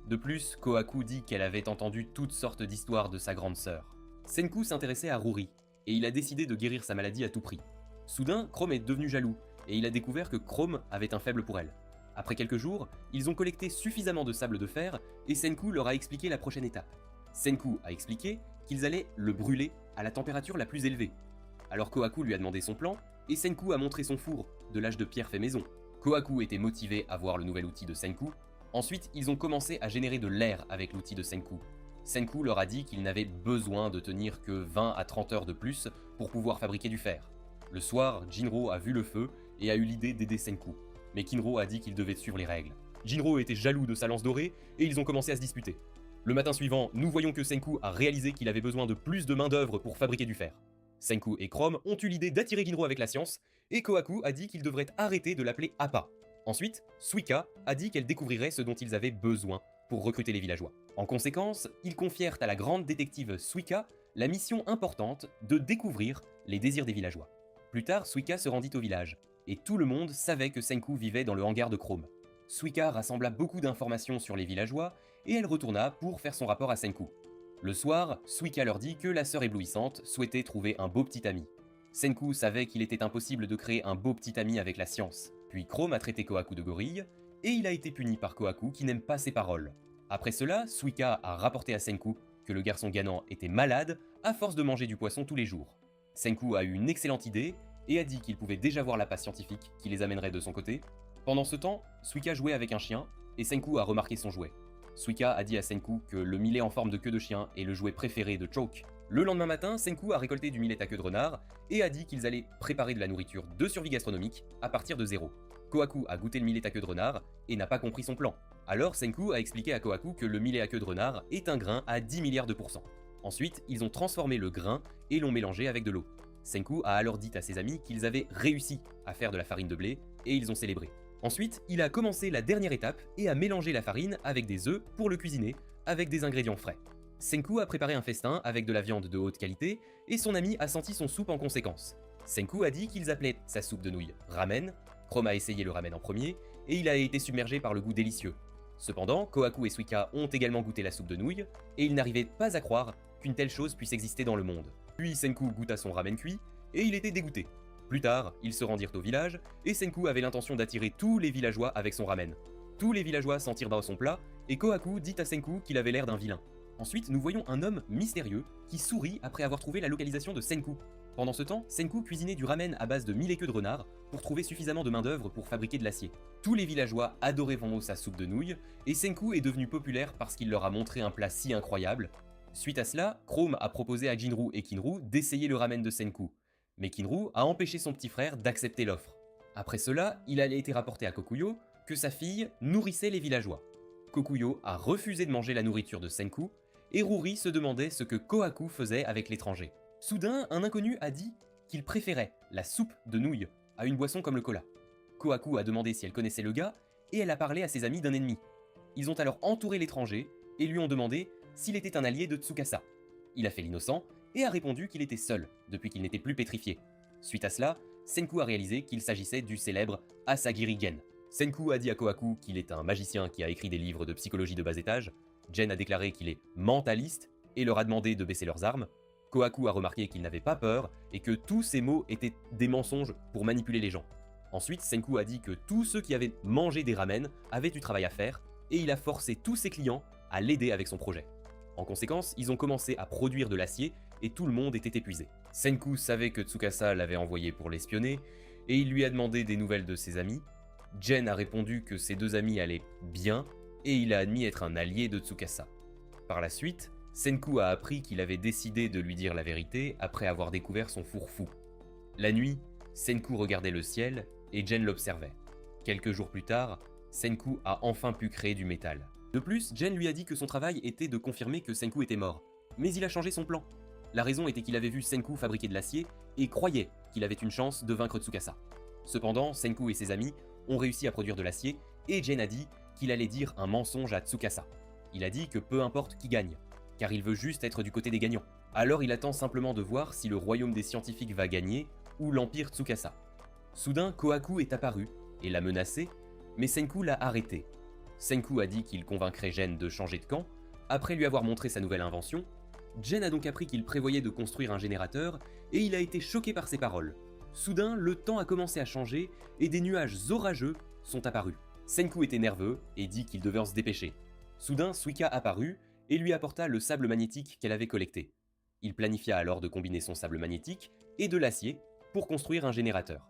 De plus, Kohaku dit qu'elle avait entendu toutes sortes d'histoires de sa grande sœur. Senku s'intéressait à Ruri, et il a décidé de guérir sa maladie à tout prix. Soudain, Chrome est devenu jaloux, et il a découvert que Chrome avait un faible pour elle. Après quelques jours, ils ont collecté suffisamment de sable de fer, et Senku leur a expliqué la prochaine étape. Senku a expliqué qu'ils allaient le brûler à la température la plus élevée. Alors Kohaku lui a demandé son plan, et Senku a montré son four, de l'âge de pierre fait maison. Kohaku était motivé à voir le nouvel outil de Senku. Ensuite, ils ont commencé à générer de l'air avec l'outil de Senku. Senku leur a dit qu'ils n'avaient besoin de tenir que 20 à 30 heures de plus pour pouvoir fabriquer du fer. Le soir, Jinro a vu le feu et a eu l'idée d'aider Senku. Mais Kinro a dit qu'il devait suivre les règles. Jinro était jaloux de sa lance dorée et ils ont commencé à se disputer. Le matin suivant, nous voyons que Senku a réalisé qu'il avait besoin de plus de main-d'œuvre pour fabriquer du fer. Senku et Chrome ont eu l'idée d'attirer Jinro avec la science et Kohaku a dit qu'il devrait arrêter de l'appeler Appa. Ensuite, Suika a dit qu'elle découvrirait ce dont ils avaient besoin pour recruter les villageois. En conséquence, ils confièrent à la grande détective Suika la mission importante de découvrir les désirs des villageois. Plus tard, Suika se rendit au village, et tout le monde savait que Senku vivait dans le hangar de Chrome. Suika rassembla beaucoup d'informations sur les villageois, et elle retourna pour faire son rapport à Senku. Le soir, Suika leur dit que la sœur éblouissante souhaitait trouver un beau petit ami. Senku savait qu'il était impossible de créer un beau petit ami avec la science. Puis Chrome a traité Kohaku de gorille, et il a été puni par Kohaku qui n'aime pas ses paroles. Après cela, Suika a rapporté à Senku que le garçon Ganon était malade à force de manger du poisson tous les jours. Senku a eu une excellente idée et a dit qu'il pouvait déjà voir l'appât scientifique qui les amènerait de son côté. Pendant ce temps, Suika jouait avec un chien et Senku a remarqué son jouet. Suika a dit à Senku que le millet en forme de queue de chien est le jouet préféré de Choke. Le lendemain matin, Senku a récolté du millet à queue de renard et a dit qu'ils allaient préparer de la nourriture de survie gastronomique à partir de zéro. Kohaku a goûté le millet à queue de renard et n'a pas compris son plan. Alors Senku a expliqué à Kohaku que le millet à queue de renard est un grain à 10 milliards de pourcents. Ensuite, ils ont transformé le grain et l'ont mélangé avec de l'eau. Senku a alors dit à ses amis qu'ils avaient réussi à faire de la farine de blé et ils ont célébré. Ensuite, il a commencé la dernière étape et a mélangé la farine avec des œufs pour le cuisiner avec des ingrédients frais. Senku a préparé un festin avec de la viande de haute qualité et son ami a senti son soupe en conséquence. Senku a dit qu'ils appelaient sa soupe de nouilles ramen. Chrome a essayé le ramen en premier et il a été submergé par le goût délicieux. Cependant, Kohaku et Suika ont également goûté la soupe de nouilles et ils n'arrivaient pas à croire qu'une telle chose puisse exister dans le monde. Puis Senku goûta son ramen cuit et il était dégoûté. Plus tard, ils se rendirent au village et Senku avait l'intention d'attirer tous les villageois avec son ramen. Tous les villageois sentirent dans son plat et Kohaku dit à Senku qu'il avait l'air d'un vilain. Ensuite, nous voyons un homme mystérieux qui sourit après avoir trouvé la localisation de Senku. Pendant ce temps, Senku cuisinait du ramen à base de 1000 queues de renard pour trouver suffisamment de main-d'œuvre pour fabriquer de l'acier. Tous les villageois adoraient vendre sa soupe de nouilles et Senku est devenu populaire parce qu'il leur a montré un plat si incroyable. Suite à cela, Chrome a proposé à Jinru et Kinru d'essayer le ramen de Senku. Mais Kinru a empêché son petit frère d'accepter l'offre. Après cela, il a été rapporté à Kokuyo que sa fille nourrissait les villageois. Kokuyo a refusé de manger la nourriture de Senku et Ruri se demandait ce que Kohaku faisait avec l'étranger. Soudain, un inconnu a dit qu'il préférait la soupe de nouilles à une boisson comme le cola. Kohaku a demandé si elle connaissait le gars et elle a parlé à ses amis d'un ennemi. Ils ont alors entouré l'étranger et lui ont demandé s'il était un allié de Tsukasa. Il a fait l'innocent et a répondu qu'il était seul depuis qu'il n'était plus pétrifié. Suite à cela, Senku a réalisé qu'il s'agissait du célèbre Asagiri Gen. Senku a dit à Kohaku qu'il est un magicien qui a écrit des livres de psychologie de bas étage. Gen a déclaré qu'il est mentaliste et leur a demandé de baisser leurs armes. Kohaku a remarqué qu'il n'avait pas peur et que tous ces mots étaient des mensonges pour manipuler les gens. Ensuite, Senku a dit que tous ceux qui avaient mangé des ramen avaient du travail à faire et il a forcé tous ses clients à l'aider avec son projet. En conséquence, ils ont commencé à produire de l'acier et tout le monde était épuisé. Senku savait que Tsukasa l'avait envoyé pour l'espionner et il lui a demandé des nouvelles de ses amis. Gen a répondu que ses deux amis allaient bien et il a admis être un allié de Tsukasa. Par la suite, Senku a appris qu'il avait décidé de lui dire la vérité après avoir découvert son fourre-fou. La nuit, Senku regardait le ciel et Gen l'observait. Quelques jours plus tard, Senku a enfin pu créer du métal. De plus, Gen lui a dit que son travail était de confirmer que Senku était mort. Mais il a changé son plan. La raison était qu'il avait vu Senku fabriquer de l'acier et croyait qu'il avait une chance de vaincre Tsukasa. Cependant, Senku et ses amis ont réussi à produire de l'acier et Gen a dit qu'il allait dire un mensonge à Tsukasa. Il a dit que peu importe qui gagne, car il veut juste être du côté des gagnants. Alors il attend simplement de voir si le royaume des scientifiques va gagner ou l'empire Tsukasa. Soudain, Kohaku est apparu et l'a menacé, mais Senku l'a arrêté. Senku a dit qu'il convaincrait Gen de changer de camp. Après lui avoir montré sa nouvelle invention, Gen a donc appris qu'il prévoyait de construire un générateur et il a été choqué par ses paroles. Soudain, le temps a commencé à changer et des nuages orageux sont apparus. Senku était nerveux et dit qu'il devait se dépêcher. Soudain, Suika apparut et lui apporta le sable magnétique qu'elle avait collecté. Il planifia alors de combiner son sable magnétique et de l'acier pour construire un générateur.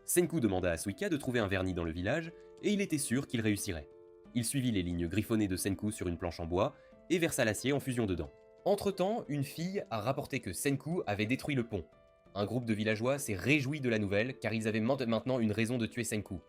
Senku demanda à Suika de trouver un vernis dans le village et il était sûr qu'il réussirait. Il suivit les lignes griffonnées de Senku sur une planche en bois et versa l'acier en fusion dedans. Entre-temps, une fille a rapporté que Senku avait détruit le pont. Un groupe de villageois s'est réjoui de la nouvelle car ils avaient maintenant une raison de tuer Senku.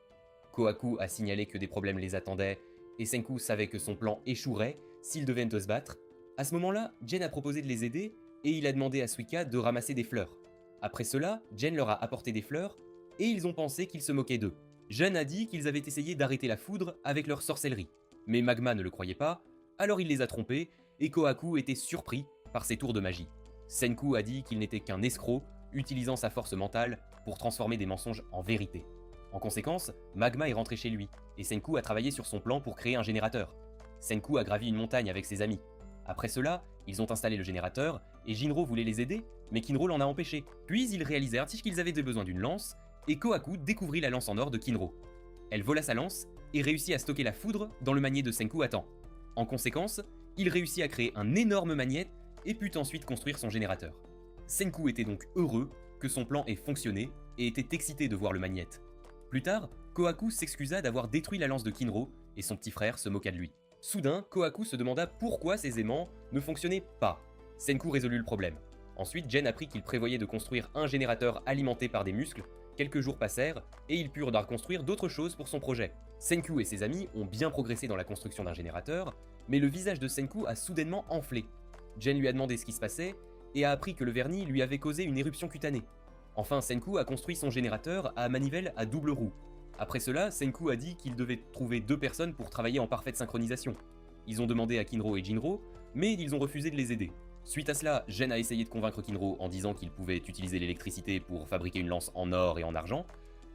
Kohaku a signalé que des problèmes les attendaient et Senku savait que son plan échouerait s'ils devaient se battre. À ce moment-là, Gen a proposé de les aider et il a demandé à Suika de ramasser des fleurs. Après cela, Gen leur a apporté des fleurs et ils ont pensé qu'ils se moquaient d'eux. Gen a dit qu'ils avaient essayé d'arrêter la foudre avec leur sorcellerie. Mais Magma ne le croyait pas, Alors il les a trompés, et Kohaku était surpris par ses tours de magie. Senku a dit qu'il n'était qu'un escroc, utilisant sa force mentale pour transformer des mensonges en vérité. En conséquence, Magma est rentré chez lui, et Senku a travaillé sur son plan pour créer un générateur. Senku a gravi une montagne avec ses amis. Après cela, ils ont installé le générateur, et Jinro voulait les aider, mais Kinro l'en a empêché. Puis ils réalisèrent qu'ils avaient besoin d'une lance, et Kohaku découvrit la lance en or de Kinro. Elle vola sa lance, et réussit à stocker la foudre dans le magnet de Senku à temps. En conséquence, il réussit à créer un énorme magnet, et put ensuite construire son générateur. Senku était donc heureux que son plan ait fonctionné, et était excité de voir le magnet. Plus tard, Kohaku s'excusa d'avoir détruit la lance de Kinro, et son petit frère se moqua de lui. Soudain, Kohaku se demanda pourquoi ses aimants ne fonctionnaient pas. Senku résolut le problème. Ensuite, Gen apprit qu'il prévoyait de construire un générateur alimenté par des muscles. Quelques jours passèrent, et ils purent construire d'autres choses pour son projet. Senku et ses amis ont bien progressé dans la construction d'un générateur, mais le visage de Senku a soudainement enflé. Gen lui a demandé ce qui se passait, et a appris que le vernis lui avait causé une éruption cutanée. Enfin, Senku a construit son générateur à manivelle à double roue. Après cela, Senku a dit qu'il devait trouver 2 personnes pour travailler en parfaite synchronisation. Ils ont demandé à Kinro et Jinro, mais ils ont refusé de les aider. Suite à cela, Gen a essayé de convaincre Kinro en disant qu'il pouvait utiliser l'électricité pour fabriquer une lance en or et en argent.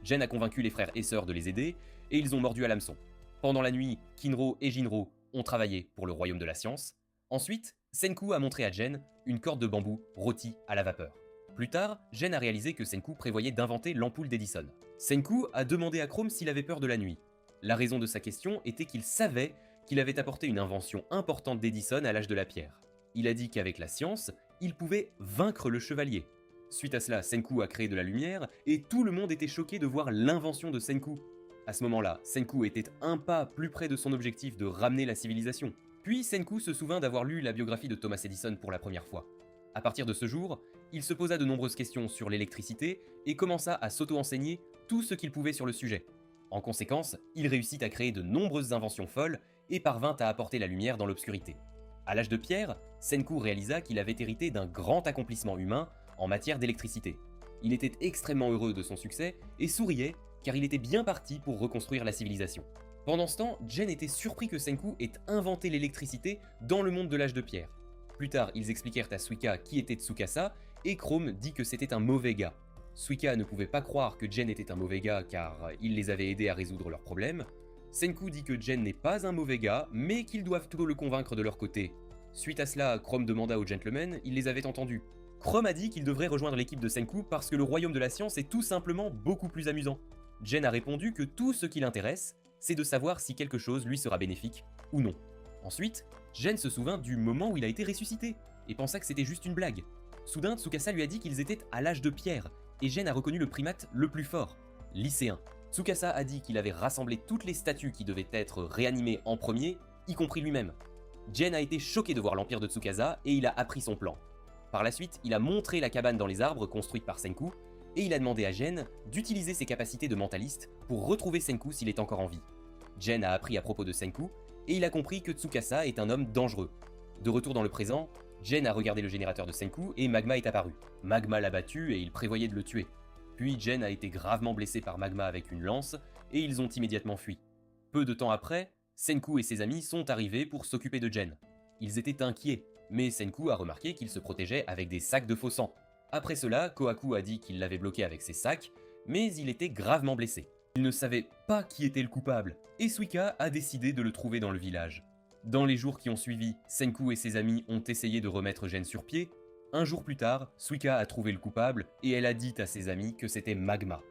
Gen a convaincu les frères et sœurs de les aider, et ils ont mordu à l'hameçon. Pendant la nuit, Kinro et Jinro ont travaillé pour le royaume de la science. Ensuite, Senku a montré à Gen une corde de bambou rôtie à la vapeur. Plus tard, Gen a réalisé que Senku prévoyait d'inventer l'ampoule d'Edison. Senku a demandé à Chrome s'il avait peur de la nuit. La raison de sa question était qu'il savait qu'il avait apporté une invention importante d'Edison à l'âge de la pierre. Il a dit qu'avec la science, il pouvait vaincre le chevalier. Suite à cela, Senku a créé de la lumière, et tout le monde était choqué de voir l'invention de Senku. À ce moment-là, Senku était un pas plus près de son objectif de ramener la civilisation. Puis Senku se souvint d'avoir lu la biographie de Thomas Edison pour la première fois. À partir de ce jour, il se posa de nombreuses questions sur l'électricité et commença à s'auto-enseigner tout ce qu'il pouvait sur le sujet. En conséquence, il réussit à créer de nombreuses inventions folles et parvint à apporter la lumière dans l'obscurité. À l'âge de pierre, Senku réalisa qu'il avait hérité d'un grand accomplissement humain en matière d'électricité. Il était extrêmement heureux de son succès et souriait car il était bien parti pour reconstruire la civilisation. Pendant ce temps, Gen était surpris que Senku ait inventé l'électricité dans le monde de l'âge de pierre. Plus tard, ils expliquèrent à Suika qui était Tsukasa, et Chrome dit que c'était un mauvais gars. Suika ne pouvait pas croire que Gen était un mauvais gars car il les avait aidés à résoudre leurs problèmes. Senku dit que Gen n'est pas un mauvais gars, mais qu'ils doivent plutôt le convaincre de leur côté. Suite à cela, Chrome demanda aux gentlemen, ils les avaient entendus. Chrome a dit qu'il devrait rejoindre l'équipe de Senku parce que le royaume de la science est tout simplement beaucoup plus amusant. Gen a répondu que tout ce qui l'intéresse, c'est de savoir si quelque chose lui sera bénéfique ou non. Ensuite, Gen se souvint du moment où il a été ressuscité, et pensa que c'était juste une blague. Soudain, Tsukasa lui a dit qu'ils étaient à l'âge de pierre, et Gen a reconnu le primate le plus fort, lycéen. Tsukasa a dit qu'il avait rassemblé toutes les statues qui devaient être réanimées en premier, y compris lui-même. Gen a été choqué de voir l'empire de Tsukasa, et il a appris son plan. Par la suite, il a montré la cabane dans les arbres construite par Senku, et il a demandé à Gen d'utiliser ses capacités de mentaliste pour retrouver Senku s'il est encore en vie. Gen a appris à propos de Senku, et il a compris que Tsukasa est un homme dangereux. De retour dans le présent, Gen a regardé le générateur de Senku et Magma est apparu. Magma l'a battu et il prévoyait de le tuer. Puis Gen a été gravement blessé par Magma avec une lance, et ils ont immédiatement fui. Peu de temps après, Senku et ses amis sont arrivés pour s'occuper de Gen. Ils étaient inquiets, mais Senku a remarqué qu'il se protégeait avec des sacs de faux sang. Après cela, Kohaku a dit qu'il l'avait bloqué avec ses sacs, mais il était gravement blessé. Il ne savait pas qui était le coupable, et Suika a décidé de le trouver dans le village. Dans les jours qui ont suivi, Senku et ses amis ont essayé de remettre Gen sur pied. Un jour plus tard, Suika a trouvé le coupable, et elle a dit à ses amis que c'était Magma.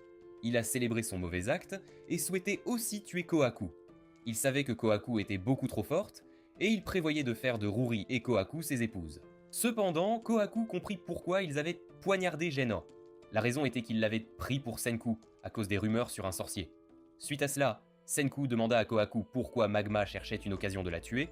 Il a célébré son mauvais acte, et souhaitait aussi tuer Kohaku. Il savait que Kohaku était beaucoup trop forte, et il prévoyait de faire de Ruri et Kohaku ses épouses. Cependant, Kohaku comprit pourquoi ils avaient poignardé Gen. La raison était qu'ils l'avaient pris pour Senku, à cause des rumeurs sur un sorcier. Suite à cela, Senku demanda à Kohaku pourquoi Magma cherchait une occasion de la tuer.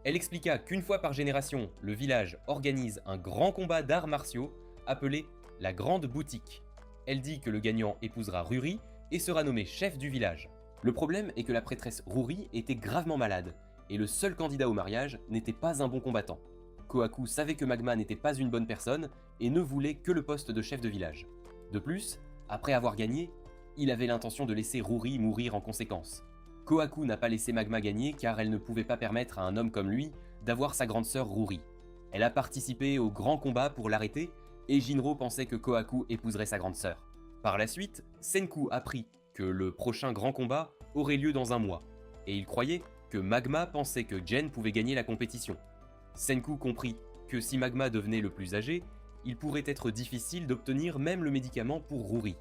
Elle expliqua qu'une fois par génération, le village organise un grand combat d'arts martiaux appelé la Grande Boutique. Elle dit que le gagnant épousera Ruri et sera nommé chef du village. Le problème est que la prêtresse Ruri était gravement malade, et le seul candidat au mariage n'était pas un bon combattant. Kohaku savait que Magma n'était pas une bonne personne et ne voulait que le poste de chef de village. De plus, après avoir gagné, il avait l'intention de laisser Ruri mourir en conséquence. Kohaku n'a pas laissé Magma gagner car elle ne pouvait pas permettre à un homme comme lui d'avoir sa grande sœur Ruri. Elle a participé au grand combat pour l'arrêter et Jinro pensait que Kohaku épouserait sa grande sœur. Par la suite, Senku apprit que le prochain grand combat aurait lieu dans un mois et il croyait que Magma pensait que Jen pouvait gagner la compétition. Senku comprit que si Magma devenait le plus âgé, il pourrait être difficile d'obtenir même le médicament pour Ruri.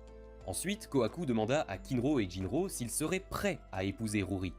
Ensuite, Kohaku demanda à Kinro et Jinro s'ils seraient prêts à épouser Ruri.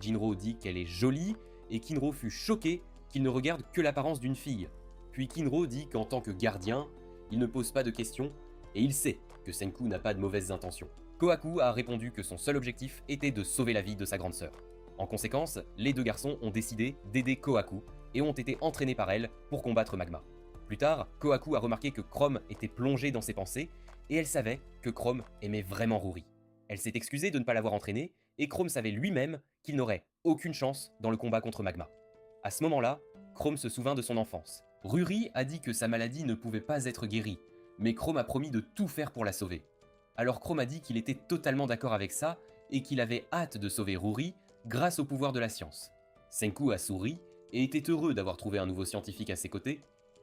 Jinro dit qu'elle est jolie et Kinro fut choqué qu'il ne regarde que l'apparence d'une fille. Puis Kinro dit qu'en tant que gardien, il ne pose pas de questions et il sait que Senku n'a pas de mauvaises intentions. Kohaku a répondu que son seul objectif était de sauver la vie de sa grande sœur. En conséquence, les deux garçons ont décidé d'aider Kohaku et ont été entraînés par elle pour combattre Magma. Plus tard, Kohaku a remarqué que Chrome était plongée dans ses pensées et elle savait que Chrome aimait vraiment Ruri. Elle s'est excusée de ne pas l'avoir entraîné et Chrome savait lui-même qu'il n'aurait aucune chance dans le combat contre Magma. À ce moment-là, Chrome se souvint de son enfance. Ruri a dit que sa maladie ne pouvait pas être guérie, mais Chrome a promis de tout faire pour la sauver. Alors Chrome a dit qu'il était totalement d'accord avec ça et qu'il avait hâte de sauver Ruri grâce au pouvoir de la science. Senku a souri et était heureux d'avoir trouvé un nouveau scientifique à ses côtés.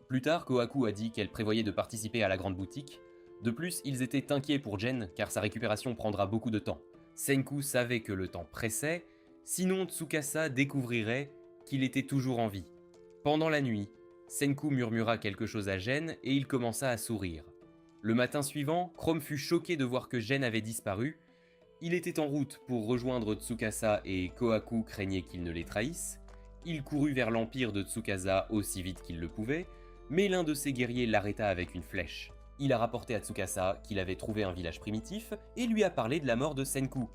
Plus tard, Kohaku a dit qu'elle prévoyait de participer à la grande boutique. De plus, ils étaient inquiets pour Jen car sa récupération prendra beaucoup de temps. Senku savait que le temps pressait, sinon Tsukasa découvrirait qu'il était toujours en vie. Pendant la nuit, Senku murmura quelque chose à Jen et il commença à sourire. Le matin suivant, Chrome fut choqué de voir que Jen avait disparu. Il était en route pour rejoindre Tsukasa et Kohaku craignait qu'il ne les trahisse. Il courut vers l'empire de Tsukasa aussi vite qu'il le pouvait, mais l'un de ses guerriers l'arrêta avec une flèche. Il a rapporté à Tsukasa qu'il avait trouvé un village primitif et lui a parlé de la mort de Senku.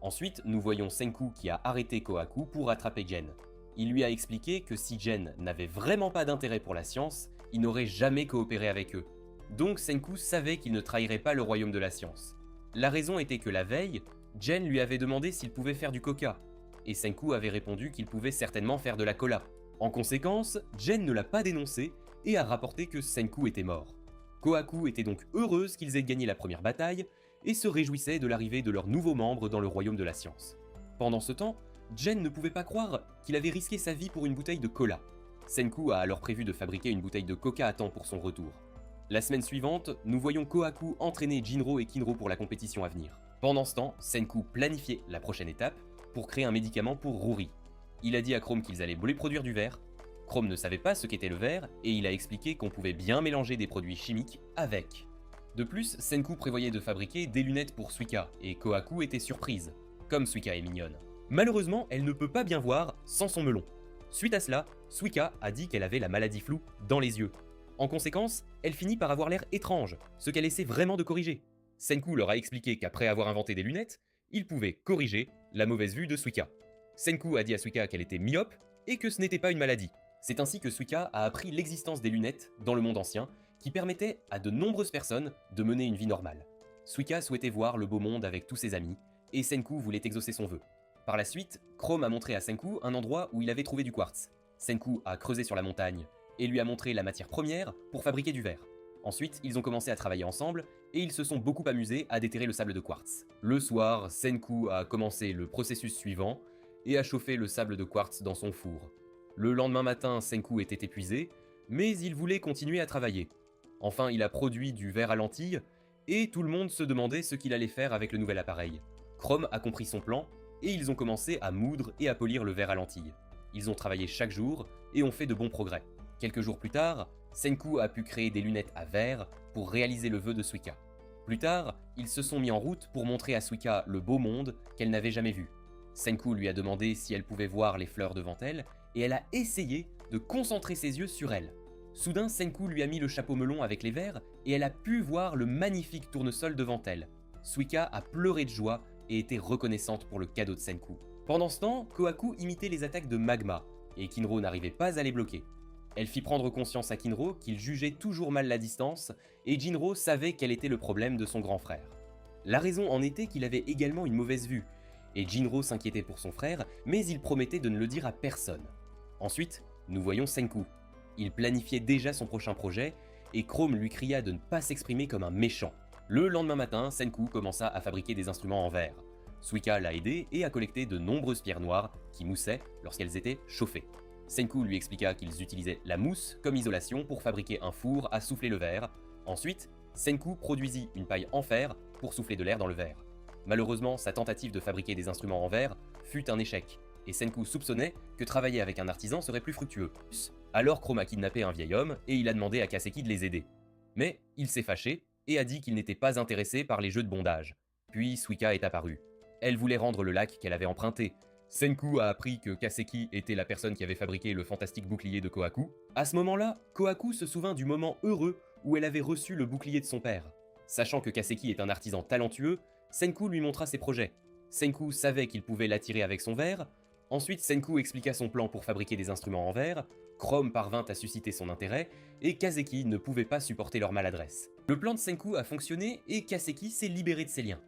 Ensuite, nous voyons Senku qui a arrêté Kohaku pour attraper Jen. Il lui a expliqué que si Jen n'avait vraiment pas d'intérêt pour la science, il n'aurait jamais coopéré avec eux. Donc Senku savait qu'il ne trahirait pas le royaume de la science. La raison était que la veille, Jen lui avait demandé s'il pouvait faire du coca, et Senku avait répondu qu'il pouvait certainement faire de la cola. En conséquence, Jen ne l'a pas dénoncé et a rapporté que Senku était mort. Kohaku était donc heureuse qu'ils aient gagné la première bataille et se réjouissait de l'arrivée de leur nouveau membre dans le royaume de la science. Pendant ce temps, Jen ne pouvait pas croire qu'il avait risqué sa vie pour une bouteille de cola. Senku a alors prévu de fabriquer une bouteille de coca à temps pour son retour. La semaine suivante, nous voyons Kohaku entraîner Jinro et Kinro pour la compétition à venir. Pendant ce temps, Senku planifiait la prochaine étape pour créer un médicament pour Ruri. Il a dit à Chrome qu'ils allaient lui produire du verre. Chrome ne savait pas ce qu'était le verre et il a expliqué qu'on pouvait bien mélanger des produits chimiques avec. De plus, Senku prévoyait de fabriquer des lunettes pour Suika et Kohaku était surprise. Comme Suika est mignonne. Malheureusement, elle ne peut pas bien voir sans son melon. Suite à cela, Suika a dit qu'elle avait la maladie floue dans les yeux. En conséquence, elle finit par avoir l'air étrange, ce qu'elle essaie vraiment de corriger. Senku leur a expliqué qu'après avoir inventé des lunettes, il pouvait corriger la mauvaise vue de Suika. Senku a dit à Suika qu'elle était myope et que ce n'était pas une maladie. C'est ainsi que Suika a appris l'existence des lunettes dans le monde ancien, qui permettaient à de nombreuses personnes de mener une vie normale. Suika souhaitait voir le beau monde avec tous ses amis, et Senku voulait exaucer son vœu. Par la suite, Chrome a montré à Senku un endroit où il avait trouvé du quartz. Senku a creusé sur la montagne et lui a montré la matière première pour fabriquer du verre. Ensuite, ils ont commencé à travailler ensemble et ils se sont beaucoup amusés à déterrer le sable de quartz. Le soir, Senku a commencé le processus suivant et a chauffé le sable de quartz dans son four. Le lendemain matin, Senku était épuisé, mais il voulait continuer à travailler. Enfin, il a produit du verre à lentilles et tout le monde se demandait ce qu'il allait faire avec le nouvel appareil. Chrome a compris son plan et ils ont commencé à moudre et à polir le verre à lentilles. Ils ont travaillé chaque jour et ont fait de bons progrès. Quelques jours plus tard, Senku a pu créer des lunettes à verre pour réaliser le vœu de Suika. Plus tard, ils se sont mis en route pour montrer à Suika le beau monde qu'elle n'avait jamais vu. Senku lui a demandé si elle pouvait voir les fleurs devant elle et elle a essayé de concentrer ses yeux sur elles. Soudain, Senku lui a mis le chapeau melon avec les verres et elle a pu voir le magnifique tournesol devant elle. Suika a pleuré de joie et était reconnaissante pour le cadeau de Senku. Pendant ce temps, Kohaku imitait les attaques de Magma et Kinro n'arrivait pas à les bloquer. Elle fit prendre conscience à Kinro qu'il jugeait toujours mal la distance et Jinro savait quel était le problème de son grand frère. La raison en était qu'il avait également une mauvaise vue et Jinro s'inquiétait pour son frère mais il promettait de ne le dire à personne. Ensuite, nous voyons Senku. Il planifiait déjà son prochain projet et Chrome lui cria de ne pas s'exprimer comme un méchant. Le lendemain matin, Senku commença à fabriquer des instruments en verre. Suika l'a aidé et a collecté de nombreuses pierres noires qui moussaient lorsqu'elles étaient chauffées. Senku lui expliqua qu'ils utilisaient la mousse comme isolation pour fabriquer un four à souffler le verre. Ensuite, Senku produisit une paille en fer pour souffler de l'air dans le verre. Malheureusement, sa tentative de fabriquer des instruments en verre fut un échec, et Senku soupçonnait que travailler avec un artisan serait plus fructueux. Alors Chrome a kidnappé un vieil homme et il a demandé à Kaseki de les aider. Mais il s'est fâché et a dit qu'il n'était pas intéressé par les jeux de bondage. Puis Suika est apparue. Elle voulait rendre le lac qu'elle avait emprunté. Senku a appris que Kaseki était la personne qui avait fabriqué le fantastique bouclier de Kohaku. À ce moment-là, Kohaku se souvint du moment heureux où elle avait reçu le bouclier de son père. Sachant que Kaseki est un artisan talentueux, Senku lui montra ses projets. Senku savait qu'il pouvait l'attirer avec son verre. Ensuite, Senku expliqua son plan pour fabriquer des instruments en verre. Chrome parvint à susciter son intérêt, et Kaseki ne pouvait pas supporter leur maladresse. Le plan de Senku a fonctionné et Kaseki s'est libéré de ses liens.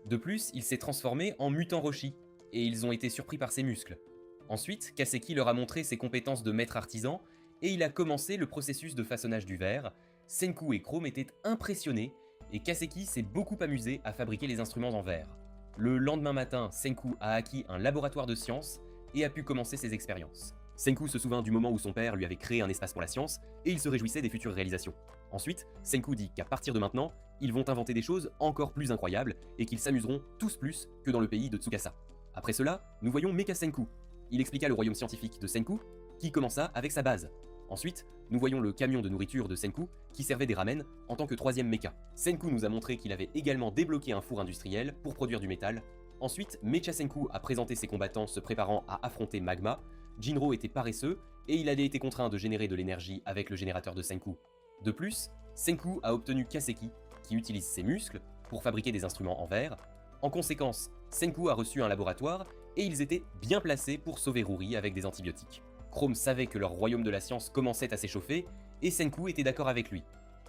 De plus, il s'est transformé en mutant Roshi, et ils ont été surpris par ses muscles. Ensuite, Kaseki leur a montré ses compétences de maître artisan, et il a commencé le processus de façonnage du verre. Senku et Chrome étaient impressionnés, et Kaseki s'est beaucoup amusé à fabriquer les instruments en verre. Le lendemain matin, Senku a acquis un laboratoire de sciences et a pu commencer ses expériences. Senku se souvint du moment où son père lui avait créé un espace pour la science et il se réjouissait des futures réalisations. Ensuite, Senku dit qu'à partir de maintenant, ils vont inventer des choses encore plus incroyables et qu'ils s'amuseront tous plus que dans le pays de Tsukasa. Après cela, nous voyons Mecha Senku. Il expliqua le royaume scientifique de Senku qui commença avec sa base. Ensuite, nous voyons le camion de nourriture de Senku qui servait des ramen en tant que troisième mecha. Senku nous a montré qu'il avait également débloqué un four industriel pour produire du métal. Ensuite, Mecha Senku a présenté ses combattants se préparant à affronter Magma. Jinro était paresseux et il avait été contraint de générer de l'énergie avec le générateur de Senku. De plus, Senku a obtenu Kaseki qui utilise ses muscles pour fabriquer des instruments en verre. En conséquence, Senku a reçu un laboratoire et ils étaient bien placés pour sauver Ruri avec des antibiotiques. Chrome savait que leur royaume de la science commençait à s'échauffer, et Senku était d'accord avec lui.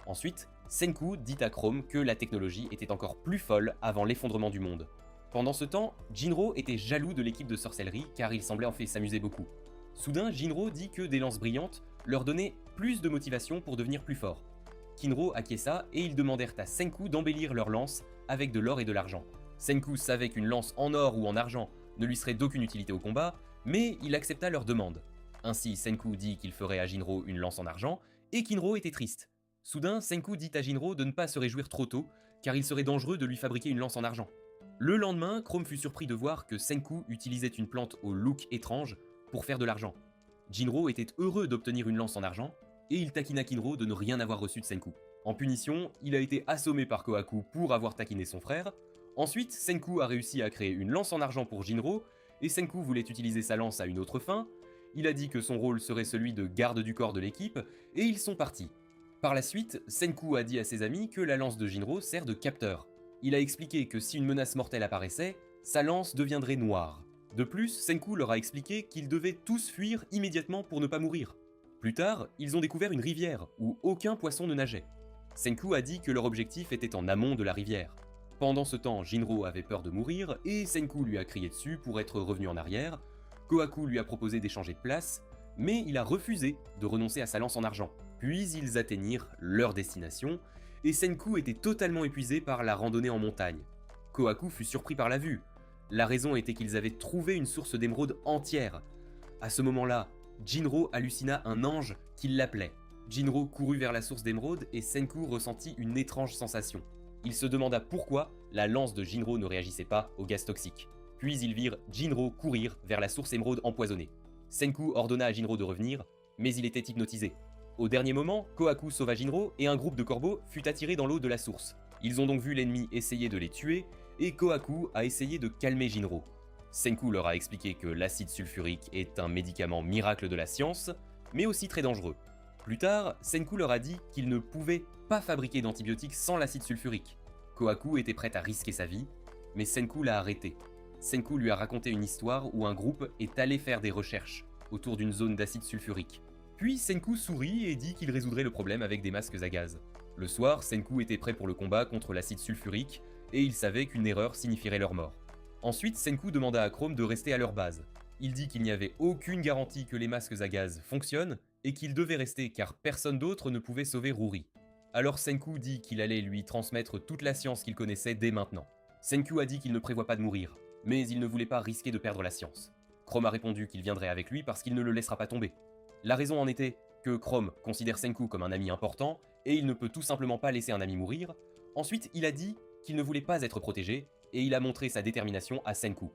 Ensuite, Senku dit à Chrome que la technologie était encore plus folle avant l'effondrement du monde. Pendant ce temps, Jinro était jaloux de l'équipe de sorcellerie car il semblait en fait s'amuser beaucoup. Soudain, Jinro dit que des lances brillantes leur donnaient plus de motivation pour devenir plus forts. Kinro acquiesça et ils demandèrent à Senku d'embellir leurs lances avec de l'or et de l'argent. Senku savait qu'une lance en or ou en argent ne lui serait d'aucune utilité au combat, mais il accepta leur demande. Ainsi, Senku dit qu'il ferait à Jinro une lance en argent, et Kinro était triste. Soudain, Senku dit à Jinro de ne pas se réjouir trop tôt, car il serait dangereux de lui fabriquer une lance en argent. Le lendemain, Chrome fut surpris de voir que Senku utilisait une plante au look étrange pour faire de l'argent. Jinro était heureux d'obtenir une lance en argent, et il taquina Kinro de ne rien avoir reçu de Senku. En punition, il a été assommé par Kohaku pour avoir taquiné son frère. Ensuite, Senku a réussi à créer une lance en argent pour Jinro, et Senku voulait utiliser sa lance à une autre fin. Il a dit que son rôle serait celui de garde du corps de l'équipe, et ils sont partis. Par la suite, Senku a dit à ses amis que la lance de Jinro sert de capteur. Il a expliqué que si une menace mortelle apparaissait, sa lance deviendrait noire. De plus, Senku leur a expliqué qu'ils devaient tous fuir immédiatement pour ne pas mourir. Plus tard, ils ont découvert une rivière où aucun poisson ne nageait. Senku a dit que leur objectif était en amont de la rivière. Pendant ce temps, Jinro avait peur de mourir et Senku lui a crié dessus pour être revenu en arrière. Kohaku lui a proposé d'échanger de place, mais il a refusé de renoncer à sa lance en argent. Puis ils atteignirent leur destination, et Senku était totalement épuisé par la randonnée en montagne. Kohaku fut surpris par la vue. La raison était qu'ils avaient trouvé une source d'émeraude entière. À ce moment-là, Jinro hallucina un ange qui l'appelait. Jinro courut vers la source d'émeraude et Senku ressentit une étrange sensation. Il se demanda pourquoi la lance de Jinro ne réagissait pas au gaz toxique. Puis ils virent Jinro courir vers la source émeraude empoisonnée. Senku ordonna à Jinro de revenir, mais il était hypnotisé. Au dernier moment, Kohaku sauva Jinro et un groupe de corbeaux fut attiré dans l'eau de la source. Ils ont donc vu l'ennemi essayer de les tuer, et Kohaku a essayé de calmer Jinro. Senku leur a expliqué que l'acide sulfurique est un médicament miracle de la science, mais aussi très dangereux. Plus tard, Senku leur a dit qu'il ne pouvait pas fabriquer d'antibiotiques sans l'acide sulfurique. Kohaku était prêt à risquer sa vie, mais Senku l'a arrêté. Senku lui a raconté une histoire où un groupe est allé faire des recherches autour d'une zone d'acide sulfurique. Puis Senku sourit et dit qu'il résoudrait le problème avec des masques à gaz. Le soir, Senku était prêt pour le combat contre l'acide sulfurique et il savait qu'une erreur signifierait leur mort. Ensuite, Senku demanda à Chrome de rester à leur base. Il dit qu'il n'y avait aucune garantie que les masques à gaz fonctionnent et qu'il devait rester car personne d'autre ne pouvait sauver Ruri. Alors Senku dit qu'il allait lui transmettre toute la science qu'il connaissait dès maintenant. Senku a dit qu'il ne prévoit pas de mourir. mais il ne voulait pas risquer de perdre la science. Chrome a répondu qu'il viendrait avec lui parce qu'il ne le laissera pas tomber. La raison en était que Chrome considère Senku comme un ami important et il ne peut tout simplement pas laisser un ami mourir. Ensuite, il a dit qu'il ne voulait pas être protégé et il a montré sa détermination à Senku.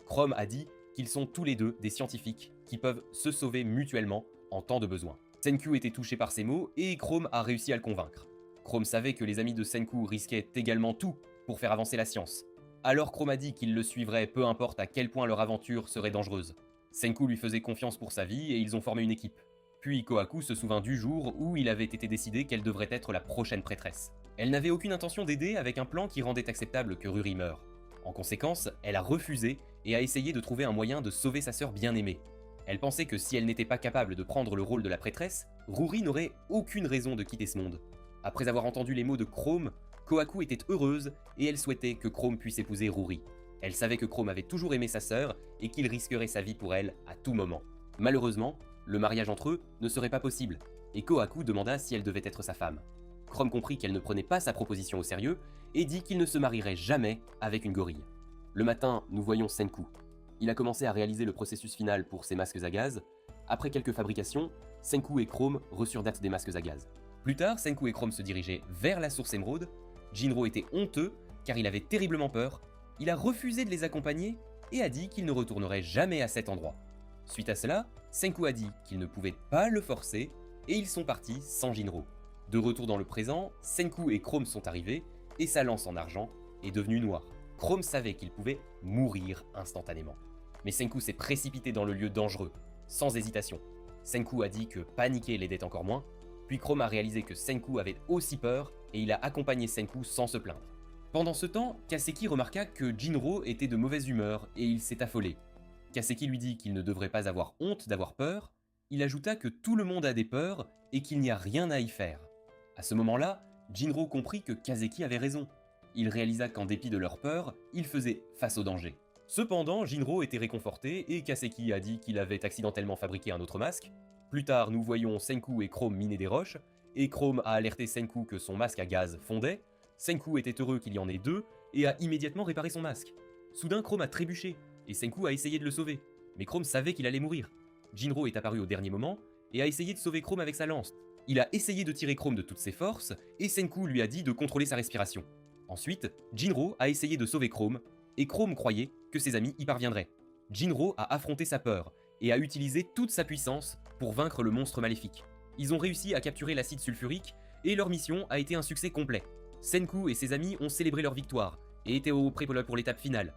Chrome a dit qu'ils sont tous les deux des scientifiques qui peuvent se sauver mutuellement en temps de besoin. Senku était touché par ces mots et Chrome a réussi à le convaincre. Chrome savait que les amis de Senku risquaient également tout pour faire avancer la science. Alors Chrome a dit qu'il le suivrait peu importe à quel point leur aventure serait dangereuse. Senku lui faisait confiance pour sa vie et ils ont formé une équipe. Puis Kohaku se souvint du jour où il avait été décidé qu'elle devrait être la prochaine prêtresse. Elle n'avait aucune intention d'aider avec un plan qui rendait acceptable que Ruri meure. En conséquence, elle a refusé et a essayé de trouver un moyen de sauver sa sœur bien-aimée. Elle pensait que si elle n'était pas capable de prendre le rôle de la prêtresse, Ruri n'aurait aucune raison de quitter ce monde. Après avoir entendu les mots de Chrome, Kohaku était heureuse et elle souhaitait que Chrome puisse épouser Ruri. Elle savait que Chrome avait toujours aimé sa sœur et qu'il risquerait sa vie pour elle à tout moment. Malheureusement, le mariage entre eux ne serait pas possible, et Kohaku demanda si elle devait être sa femme. Chrome comprit qu'elle ne prenait pas sa proposition au sérieux et dit qu'il ne se marierait jamais avec une gorille. Le matin, nous voyons Senku. Il a commencé à réaliser le processus final pour ses masques à gaz. Après quelques fabrications, Senku et Chrome reçurent date des masques à gaz. Plus tard, Senku et Chrome se dirigeaient vers la source émeraude. Jinro était honteux car il avait terriblement peur. Il a refusé de les accompagner et a dit qu'il ne retournerait jamais à cet endroit. Suite à cela, Senku a dit qu'il ne pouvait pas le forcer et ils sont partis sans Jinro. De retour dans le présent, Senku et Chrome sont arrivés et sa lance en argent est devenue noire. Chrome savait qu'il pouvait mourir instantanément. Mais Senku s'est précipité dans le lieu dangereux, sans hésitation. Senku a dit que paniquer l'aidait encore moins, puis Chrome a réalisé que Senku avait aussi peur et il a accompagné Senku sans se plaindre. Pendant ce temps, Kaseki remarqua que Jinro était de mauvaise humeur et il s'est affolé. Kaseki lui dit qu'il ne devrait pas avoir honte d'avoir peur. Il ajouta que tout le monde a des peurs et qu'il n'y a rien à y faire. À ce moment-là, Jinro comprit que Kaseki avait raison. Il réalisa qu'en dépit de leur peur, ils faisaient face au danger. Cependant, Jinro était réconforté et Kaseki a dit qu'il avait accidentellement fabriqué un autre masque. Plus tard, nous voyons Senku et Chrome miner des roches, et Chrome a alerté Senku que son masque à gaz fondait. Senku était heureux qu'il y en ait deux et a immédiatement réparé son masque. Soudain, Chrome a trébuché et Senku a essayé de le sauver. Mais Chrome savait qu'il allait mourir. Jinro est apparu au dernier moment et a essayé de sauver Chrome avec sa lance. Il a essayé de tirer Chrome de toutes ses forces et Senku lui a dit de contrôler sa respiration. Ensuite, Jinro a essayé de sauver Chrome et Chrome croyait que ses amis y parviendraient. Jinro a affronté sa peur et a utilisé toute sa puissance pour vaincre le monstre maléfique. Ils ont réussi à capturer l'acide sulfurique et leur mission a été un succès complet. Senku et ses amis ont célébré leur victoire et étaient prêts pour l'étape finale,